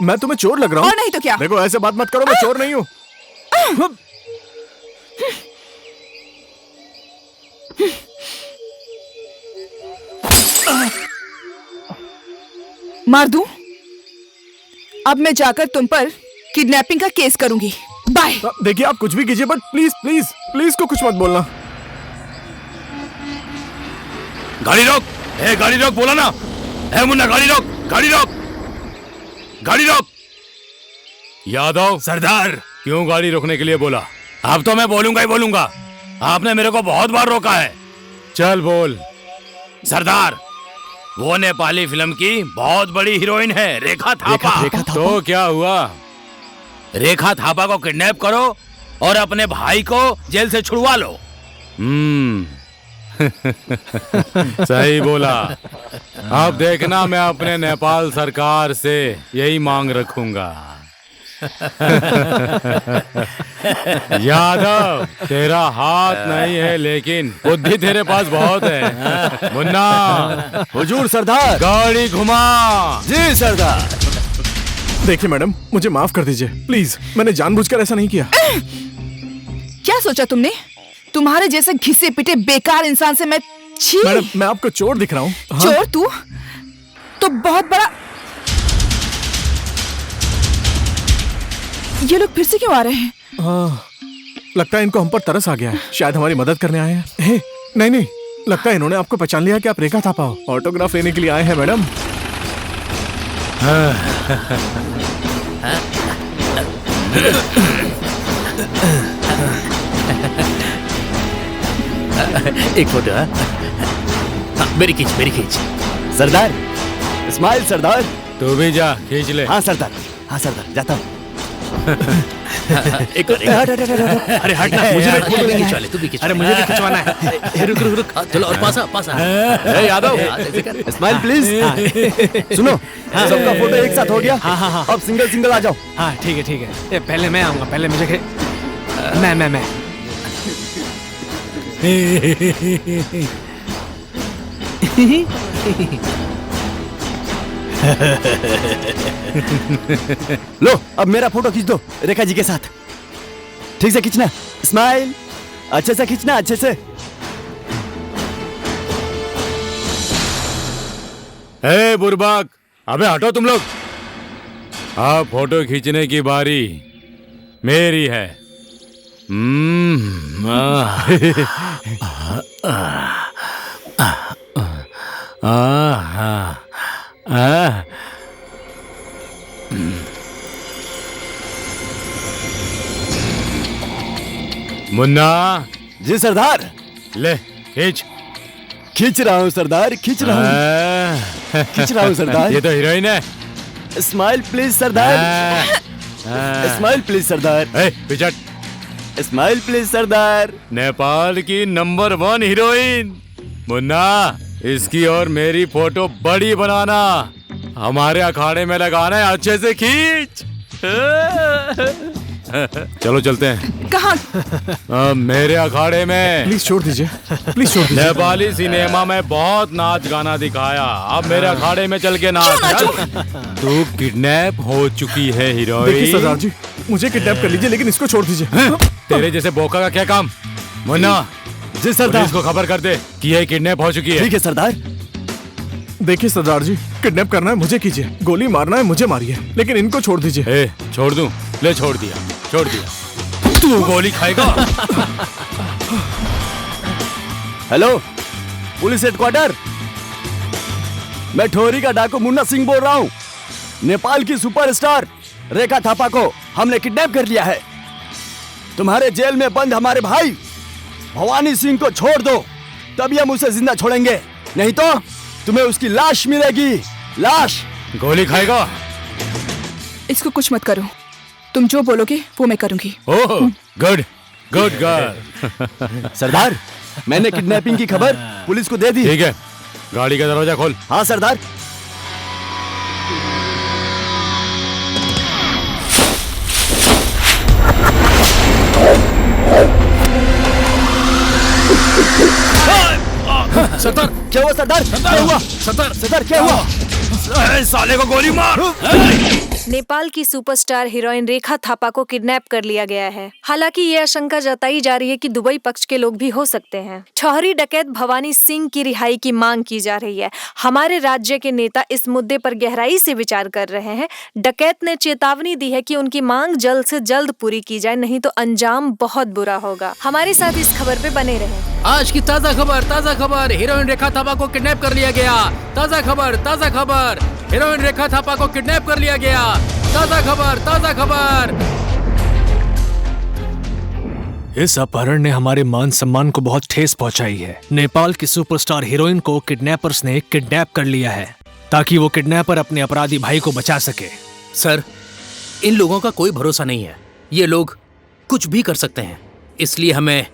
मैं तुम्हें चोर लग रहा हूँ? और नहीं तो क्या? देखो ऐसे बात मत करो, मैं चोर नहीं हूँ। मार दूं? अब मैं जाकर तुम पर किडनैपिंग का केस करूंगी। बाय। देखिए आप कुछ भी कीजिए, बट प्लीज को कुछ मत बोलना। गाड़ी रोक। गाड़ी रोक, बोला ना। मुन्ना गाड़ी रोक, गाड़ी रोक। यादव। सरदार। क्यों गाड़ी रोकने के लिए बोला? अब तो मैं बोलूंगा ही बोलूंगा, आपने मेरे को बहुत बार रोका है। चल बोल। सरदार, वो नेपाली फिल्म की बहुत बड़ी हीरोइन है, रेखा थापा। तो क्या हुआ? रेखा थापा को किडनैप करो और अपने भाई को जेल से छुड़वा लो। सही बोला। अब देखना, मैं अपने नेपाल सरकार से यही मांग रखूंगा। यादव, तेरा हाथ नहीं है लेकिन बुद्धि तेरे पास बहुत है। मुन्ना। हुजूर सरदार। गाड़ी घुमा। जी सरदार। देखिए मैडम, मुझे माफ कर दीजिए प्लीज, मैंने जानबूझकर ऐसा नहीं किया। क्या सोचा तुमने? तुम्हारे जैसे घिसे पिटे बेकार इंसान से मैं छी। मैडम, मैं आपको चोर दिख रहा हूँ? हाँ? चोर तू तो बहुत बड़ा। ये लोग फिर से क्यों आ रहे हैं? हाँ, लगता है इनको हम पर तरस आ गया है, शायद हमारी मदद करने आए हैं। नहीं, लगता है इन्होंने आपको पहचान लिया कि आप रेखा थापा हो। ऑटोग्राफ लेने के लिए आए हैं मैडम। एक फोटो। मेरी खींच। सरदार, स्माइल सरदार। तू भी जा, खींच ले। हाँ सरदार, जाता हूँ। एक अरे हट ना, मुझे फोटो भी खिंचवा ले, तू भी खिंचवा। अरे मुझे भी खिंचवाना है। रुक। चलो और पासा। Yadav, smile please. सुनो, सबका फोटो एक साथ हो गया। हाँ। अब सिंगल आ जाओ। हाँ ठीक है। ये पहले मैं आऊंगा, पहले मुझे मैं लो, अब मेरा फोटो खींच दो रेखा जी के साथ। ठीक से खींचना, स्माइल अच्छे से खींचना, अच्छे से। ए बुर्बाक, अबे हटो तुम लोग। अब फोटो खींचने की बारी मेरी है। मुन्ना। जी सरदार। ले खींच रहा हूँ सरदार, खींच रहा हूँ सरदार। ये तो हीरोइन है। स्माइल प्लीज सरदार। स्माइल प्लीज सरदार। पिचट। स्माइल प्लीज सरदार। नेपाल की नंबर 1 हीरोइन। मुन्ना, इसकी और मेरी फोटो बड़ी बनाना। हमारे अखाड़े में लगाना है, अच्छे से खींच। चलो चलते हैं। कहाँ? मेरे अखाड़े में। प्लीज छोड़ दीजिए, प्लीज छोड़ दीजिए। नेपाली सिनेमा में बहुत नाच गाना दिखाया, अब मेरे अखाड़े में चल के नाच। तू किडनैप हो चुकी है हीरोइन। देखिए सरदार जी, मुझे किडनैप कर लीजिए लेकिन इसको छोड़ दीजिए। तेरे जैसे बोका का क्या काम? मुन्ना जी सरदार, इसको खबर कर दे कि ये किडनैप हो चुकी है। ठीक है सरदार। देखिए सरदार जी, किडनैप करना है मुझे कीजिए, गोली मारना है मुझे मारिए, लेकिन इनको छोड़ दीजिए। छोड़ दूं? ले छोड़ दिया, छोड़ दिया। तू गोली खाएगा। हेलो पुलिस हेडक्वार्टर, मैं ठोरी का डाकू मुन्ना सिंह बोल रहा हूँ। नेपाल की सुपरस्टार रेखा थापा को हमने किडनैप कर लिया है। तुम्हारे जेल में बंद हमारे भाई भवानी सिंह को छोड़ दो, तभी हम उसे जिंदा छोड़ेंगे, नहीं तो तुम्हें उसकी लाश मिलेगी, लाश। गोली खाएगा? इसको कुछ मत करो, तुम जो बोलोगे वो मैं करूंगी। Oh good good girl. सरदार, मैंने किडनैपिंग की खबर पुलिस को दे दी। ठीक है, गाड़ी का दरवाजा खोल। हाँ सरदार। सरदार क्या हुआ सरदार? क्या हुआ सरदार? क्या हुआ? साले को गोली मार। नेपाल की सुपरस्टार हीरोइन रेखा थापा को किडनैप कर लिया गया है। हालांकि ये आशंका जताई जा रही है कि दुबई पक्ष के लोग भी हो सकते हैं। ठहरी डकैत भवानी सिंह की रिहाई की मांग की जा रही है। हमारे राज्य के नेता इस मुद्दे पर गहराई से विचार कर रहे हैं। डकैत ने चेतावनी दी है कि उनकी मांग जल्द से जल्द पूरी की जाए, नहीं तो अंजाम बहुत बुरा होगा। हमारे साथ इस खबर पे बने रहें। आज की ताजा खबर, हीरोइन रेखा थापा को किडनैप कर लिया गया। ताजा खबर, हीरोइन रेखा थापा को किडनैप कर लिया गया। ताजा खबर। इस अपहरण ने हमारे मान सम्मान को बहुत ठेस पहुंचाई है। नेपाल की सुपरस्टार हीरोइन को किडनैपर्स ने किडनैप कर लिया है ताकि वो किडनैपर अपने अपराधी भाई को बचा सके। सर, इन लोगों का कोई भरोसा नहीं है, ये लोग कुछ भी कर सकते हैं, इसलिए हमें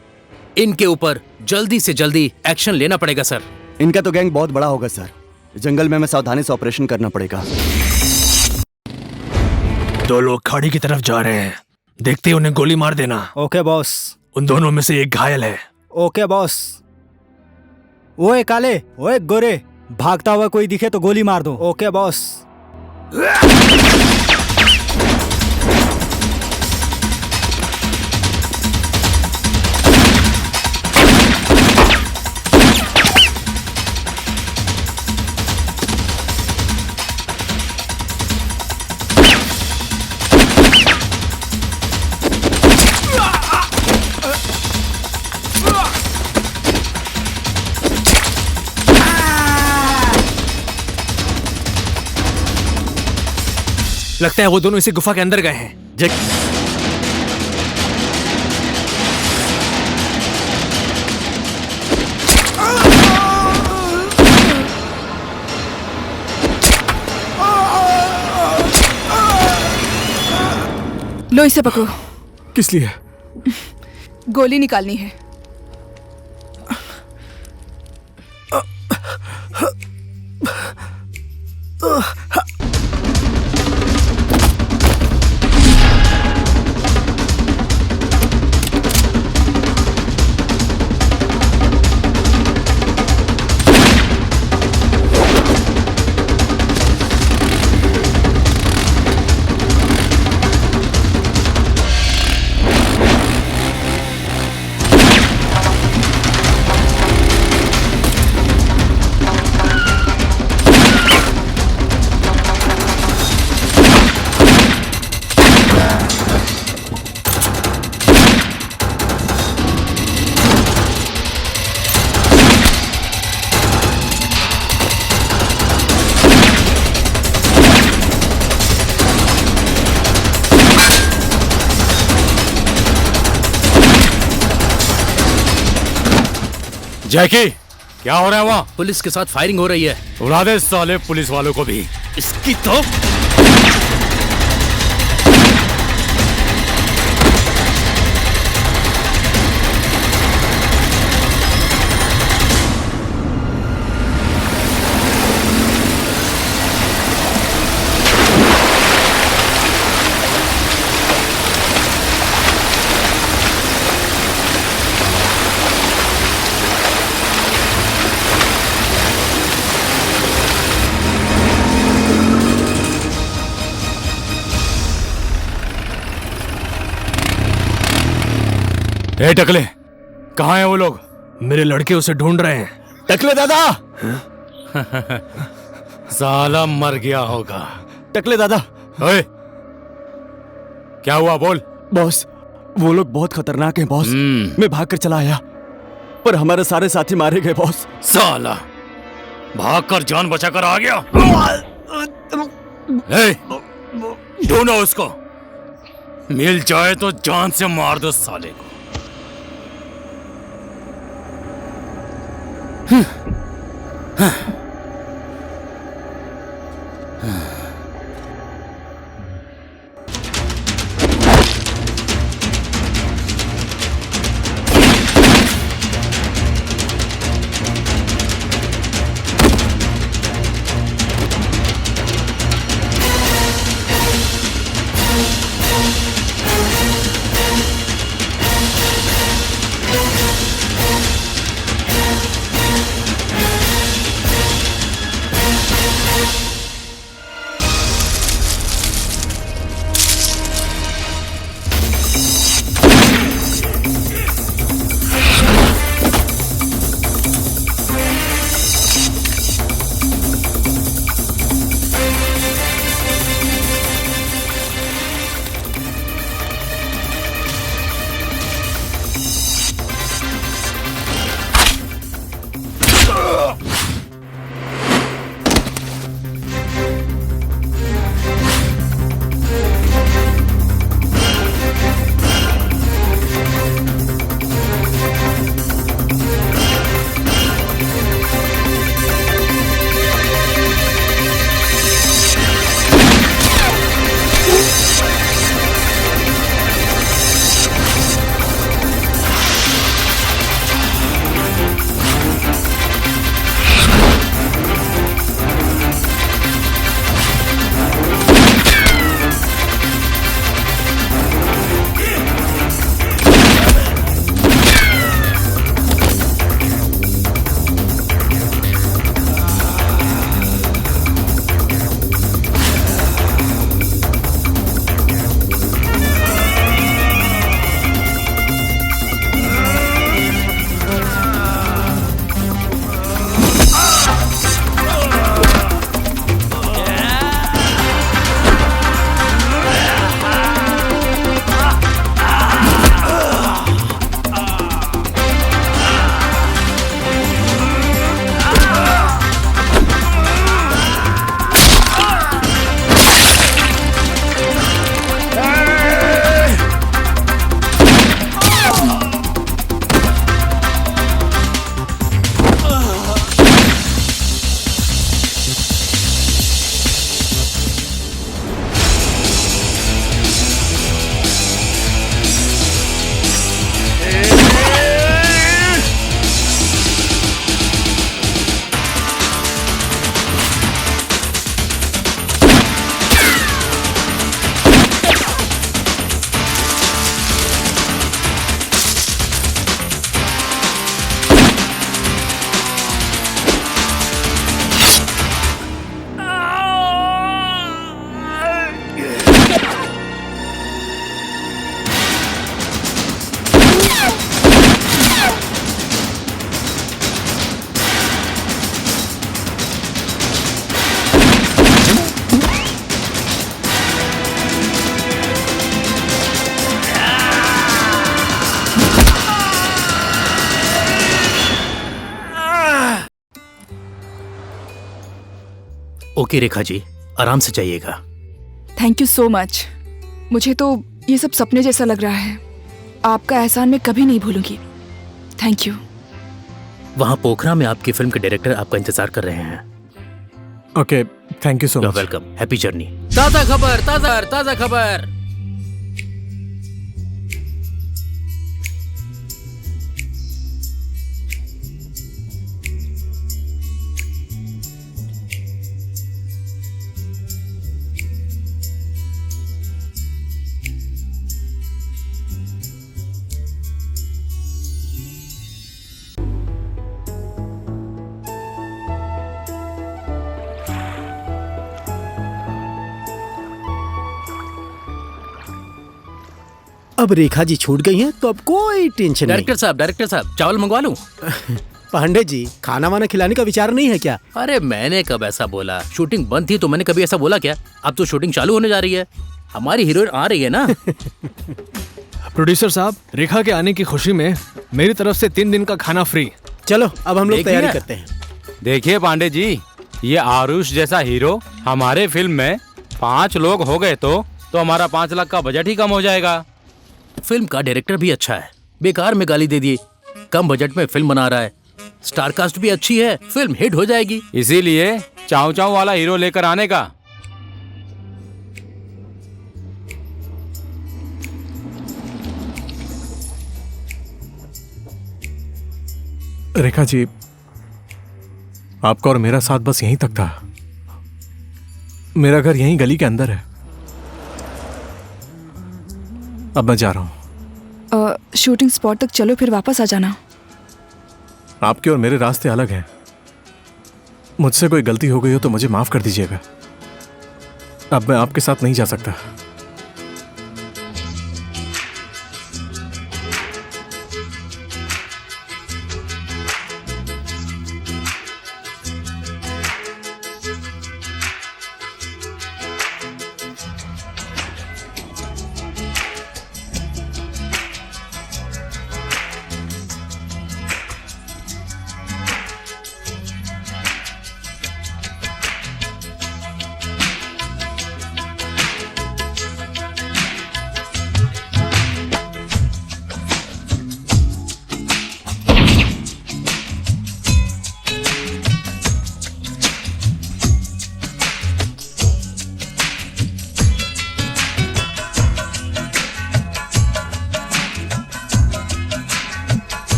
इनके ऊपर जल्दी से जल्दी एक्शन लेना पड़ेगा सर। इनका तो गैंग बहुत बड़ा होगा सर, जंगल में हमें सावधानी से ऑपरेशन करना पड़ेगा। 2 लोग खाड़ी की तरफ जा रहे हैं, देखते ही उन्हें गोली मार देना। Okay boss. उन दोनों में से एक घायल है। Okay boss. ओए काले, ओए गोरे, भागता हुआ कोई दिखे तो गोली मार दो। Okay boss. लगता है वो दोनों इसी गुफा के अंदर गए हैं। लो इसे पकड़ो। किस लिए? गोली निकालनी है। जैकी, क्या हो रहा है वहाँ? पुलिस के साथ फायरिंग हो रही है। उड़ा दे साले पुलिस वालों को भी। इसकी तो ए टकले, कहाँ हैं वो लोग? मेरे लड़के उसे ढूंढ रहे हैं। टकले दादा। साला मर गया होगा। टकले दादा। ओए, क्या हुआ बोल। बॉस, वो लोग बहुत खतरनाक हैं बॉस। मैं भागकर चला आया, पर हमारे सारे साथी मारे गए बॉस। साला भागकर जान बचाकर आ गया। ए, ढूंढो उसको, मिल जाए तो जान से मार दो साले को। ओके रेखा जी, आराम से जाइएगा। Thank you so much. मुझे तो ये सब सपने जैसा लग रहा है। आपका एहसान मैं कभी नहीं भूलूंगी। Thank you. वहाँ पोखरा में आपकी फिल्म के डायरेक्टर आपका इंतजार कर रहे हैं। Okay, thank you so much. Welcome, happy journey. ताजा खबर, ताजा खबर। अब रेखा जी छूट गई हैं, तो अब कोई टेंशन नहीं। डायरेक्टर साहब चावल मंगवा लूं? पांडे जी, खाना वाना खिलाने का विचार नहीं है क्या? अरे मैंने कब ऐसा बोला? शूटिंग बंद थी तो मैंने कभी ऐसा बोला क्या? अब तो शूटिंग चालू होने जा रही है, हमारी हीरोइन आ रही है ना। प्रोड्यूसर साहब, रेखा के आने की खुशी में मेरी तरफ से 3 दिन का खाना फ्री। चलो अब हम लोग तैयारी करते हैं। देखिए पांडे जी, ये आरुष जैसा हीरो हमारे फिल्म में 5 लोग हो गए तो हमारा 5 लाख का बजट ही कम हो जाएगा। फिल्म का डायरेक्टर भी अच्छा है, बेकार में गाली दे दिए। कम बजट में फिल्म बना रहा है, स्टार कास्ट भी अच्छी है, फिल्म हिट हो जाएगी। इसीलिए चाव चाव वाला हीरो लेकर आने का। रेखा जी, आपका और मेरा साथ बस यहीं तक था। मेरा घर यहीं गली के अंदर है। अब मैं जा रहा हूं। शूटिंग स्पॉट तक चलो, फिर वापस आ जाना। आपके और मेरे रास्ते अलग हैं। मुझसे कोई गलती हो गई हो तो मुझे माफ कर दीजिएगा। अब मैं आपके साथ नहीं जा सकता।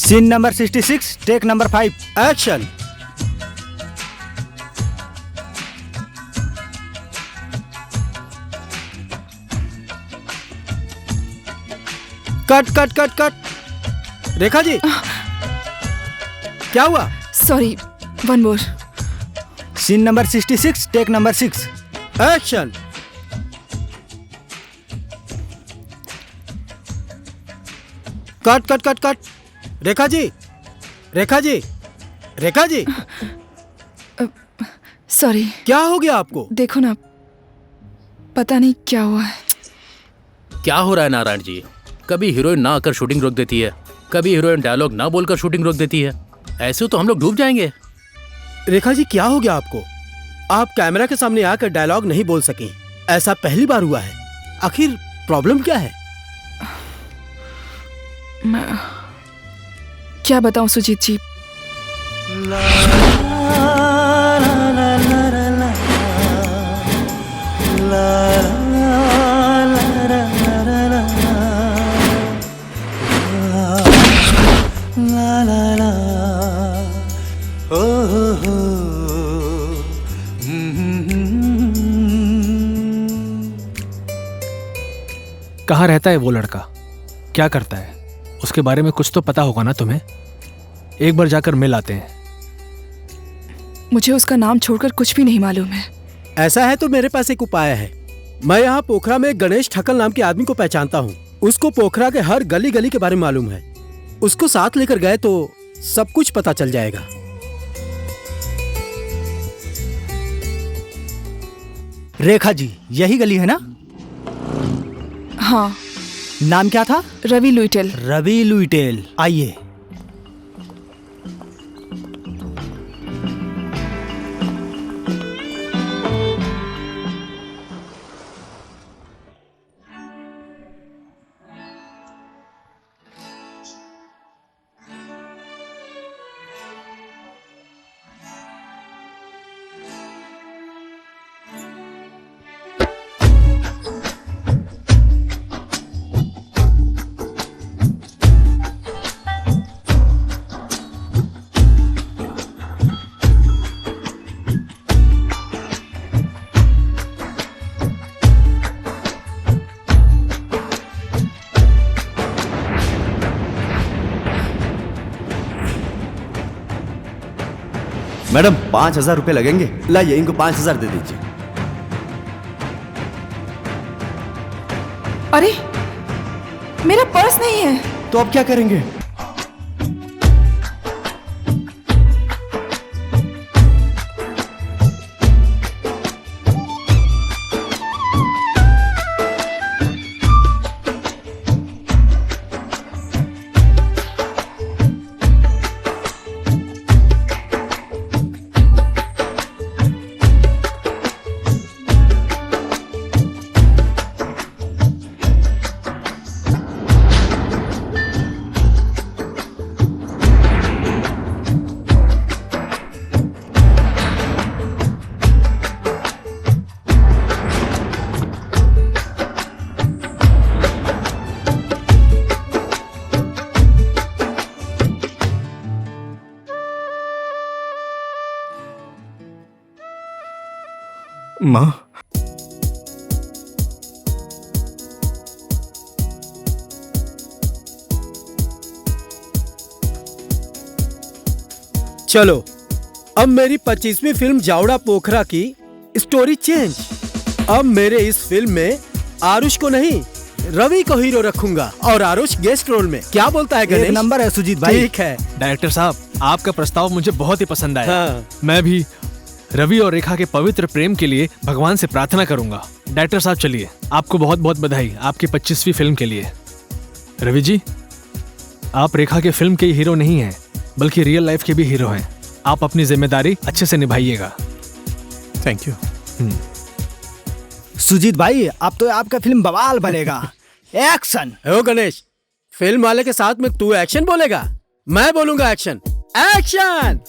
Scene number 66, take number 5, action. Cut cut cut cut. Rekha ji, क्या हुआ? Sorry, one more. Scene number 66, take number 6, action. Cut cut cut cut. Rekha ji, Rekha ji, Rekha ji, sorry. क्या हो गया आपको? देखो ना, पता नहीं क्या हुआ है। क्या हो रहा है नारायण जी? कभी हीरोइन ना आकर शूटिंग रोक देती है, कभी हीरोइन डायलॉग ना बोलकर शूटिंग रोक देती है। ऐसे तो हम लोग डूब जाएंगे। रेखा जी, क्या हो गया आपको? आप कैमरा के सामने आकर डायलॉग नहीं बोल सके, ऐसा पहली बार हुआ है। आखिर प्रॉब्लम क्या है? मैं क्या बताऊं सुजीत जी। कहाँ रहता है वो लड़का? क्या करता है? उसके बारे में कुछ तो पता होगा ना तुम्हें? एक बार जाकर मिल आते हैं। मुझे उसका नाम छोड़कर कुछ भी नहीं मालूम है। ऐसा है तो मेरे पास एक उपाय है। मैं यहाँ पोखरा में गणेश ठक्कल नाम के आदमी को पहचानता हूँ। उसको पोखरा के हर गली गली के बारे में मालूम है। उसको साथ लेकर गए तो सब कुछ पता चल जाएगा। रेखा जी, यही गली है ना? हाँ। नाम क्या था? रवि लुइटेल। रवि लुइटेल, आइए। मैडम 5,000 रुपए लगेंगे। लाइए इनको 5,000 दे दीजिए। अरे मेरा पर्स नहीं है। तो अब क्या करेंगे? माँ, चलो अब मेरी 25वीं फिल्म जावड़ा पोखरा की स्टोरी चेंज। अब मेरे इस फिल्म में आरुष को नहीं, रवि को हीरो रखूंगा और आरुष गेस्ट रोल में। क्या बोलता है गणेश? एक नंबर है सुजीत भाई। ठीक है डायरेक्टर साहब, आपका प्रस्ताव मुझे बहुत ही पसंद आया। हाँ। मैं भी रवि और रेखा के पवित्र प्रेम के लिए भगवान से प्रार्थना करूंगा। डायरेक्टर साहब चलिए, आपको बहुत बहुत बधाई आपकी 25वीं फिल्म के लिए। रवि जी, आप रेखा के फिल्म के हीरो नहीं हैं, बल्कि रियल लाइफ के भी हीरो हैं। आप अपनी जिम्मेदारी अच्छे से निभाइएगा। Thank you. सुजीत भाई, अब तो आपका फिल्म बवाल बनेगा। एक्शन। ओ गणेश, फिल्म वाले के साथ में तू एक्शन बोलेगा, मैं बोलूंगा एक्शन। एक्शन।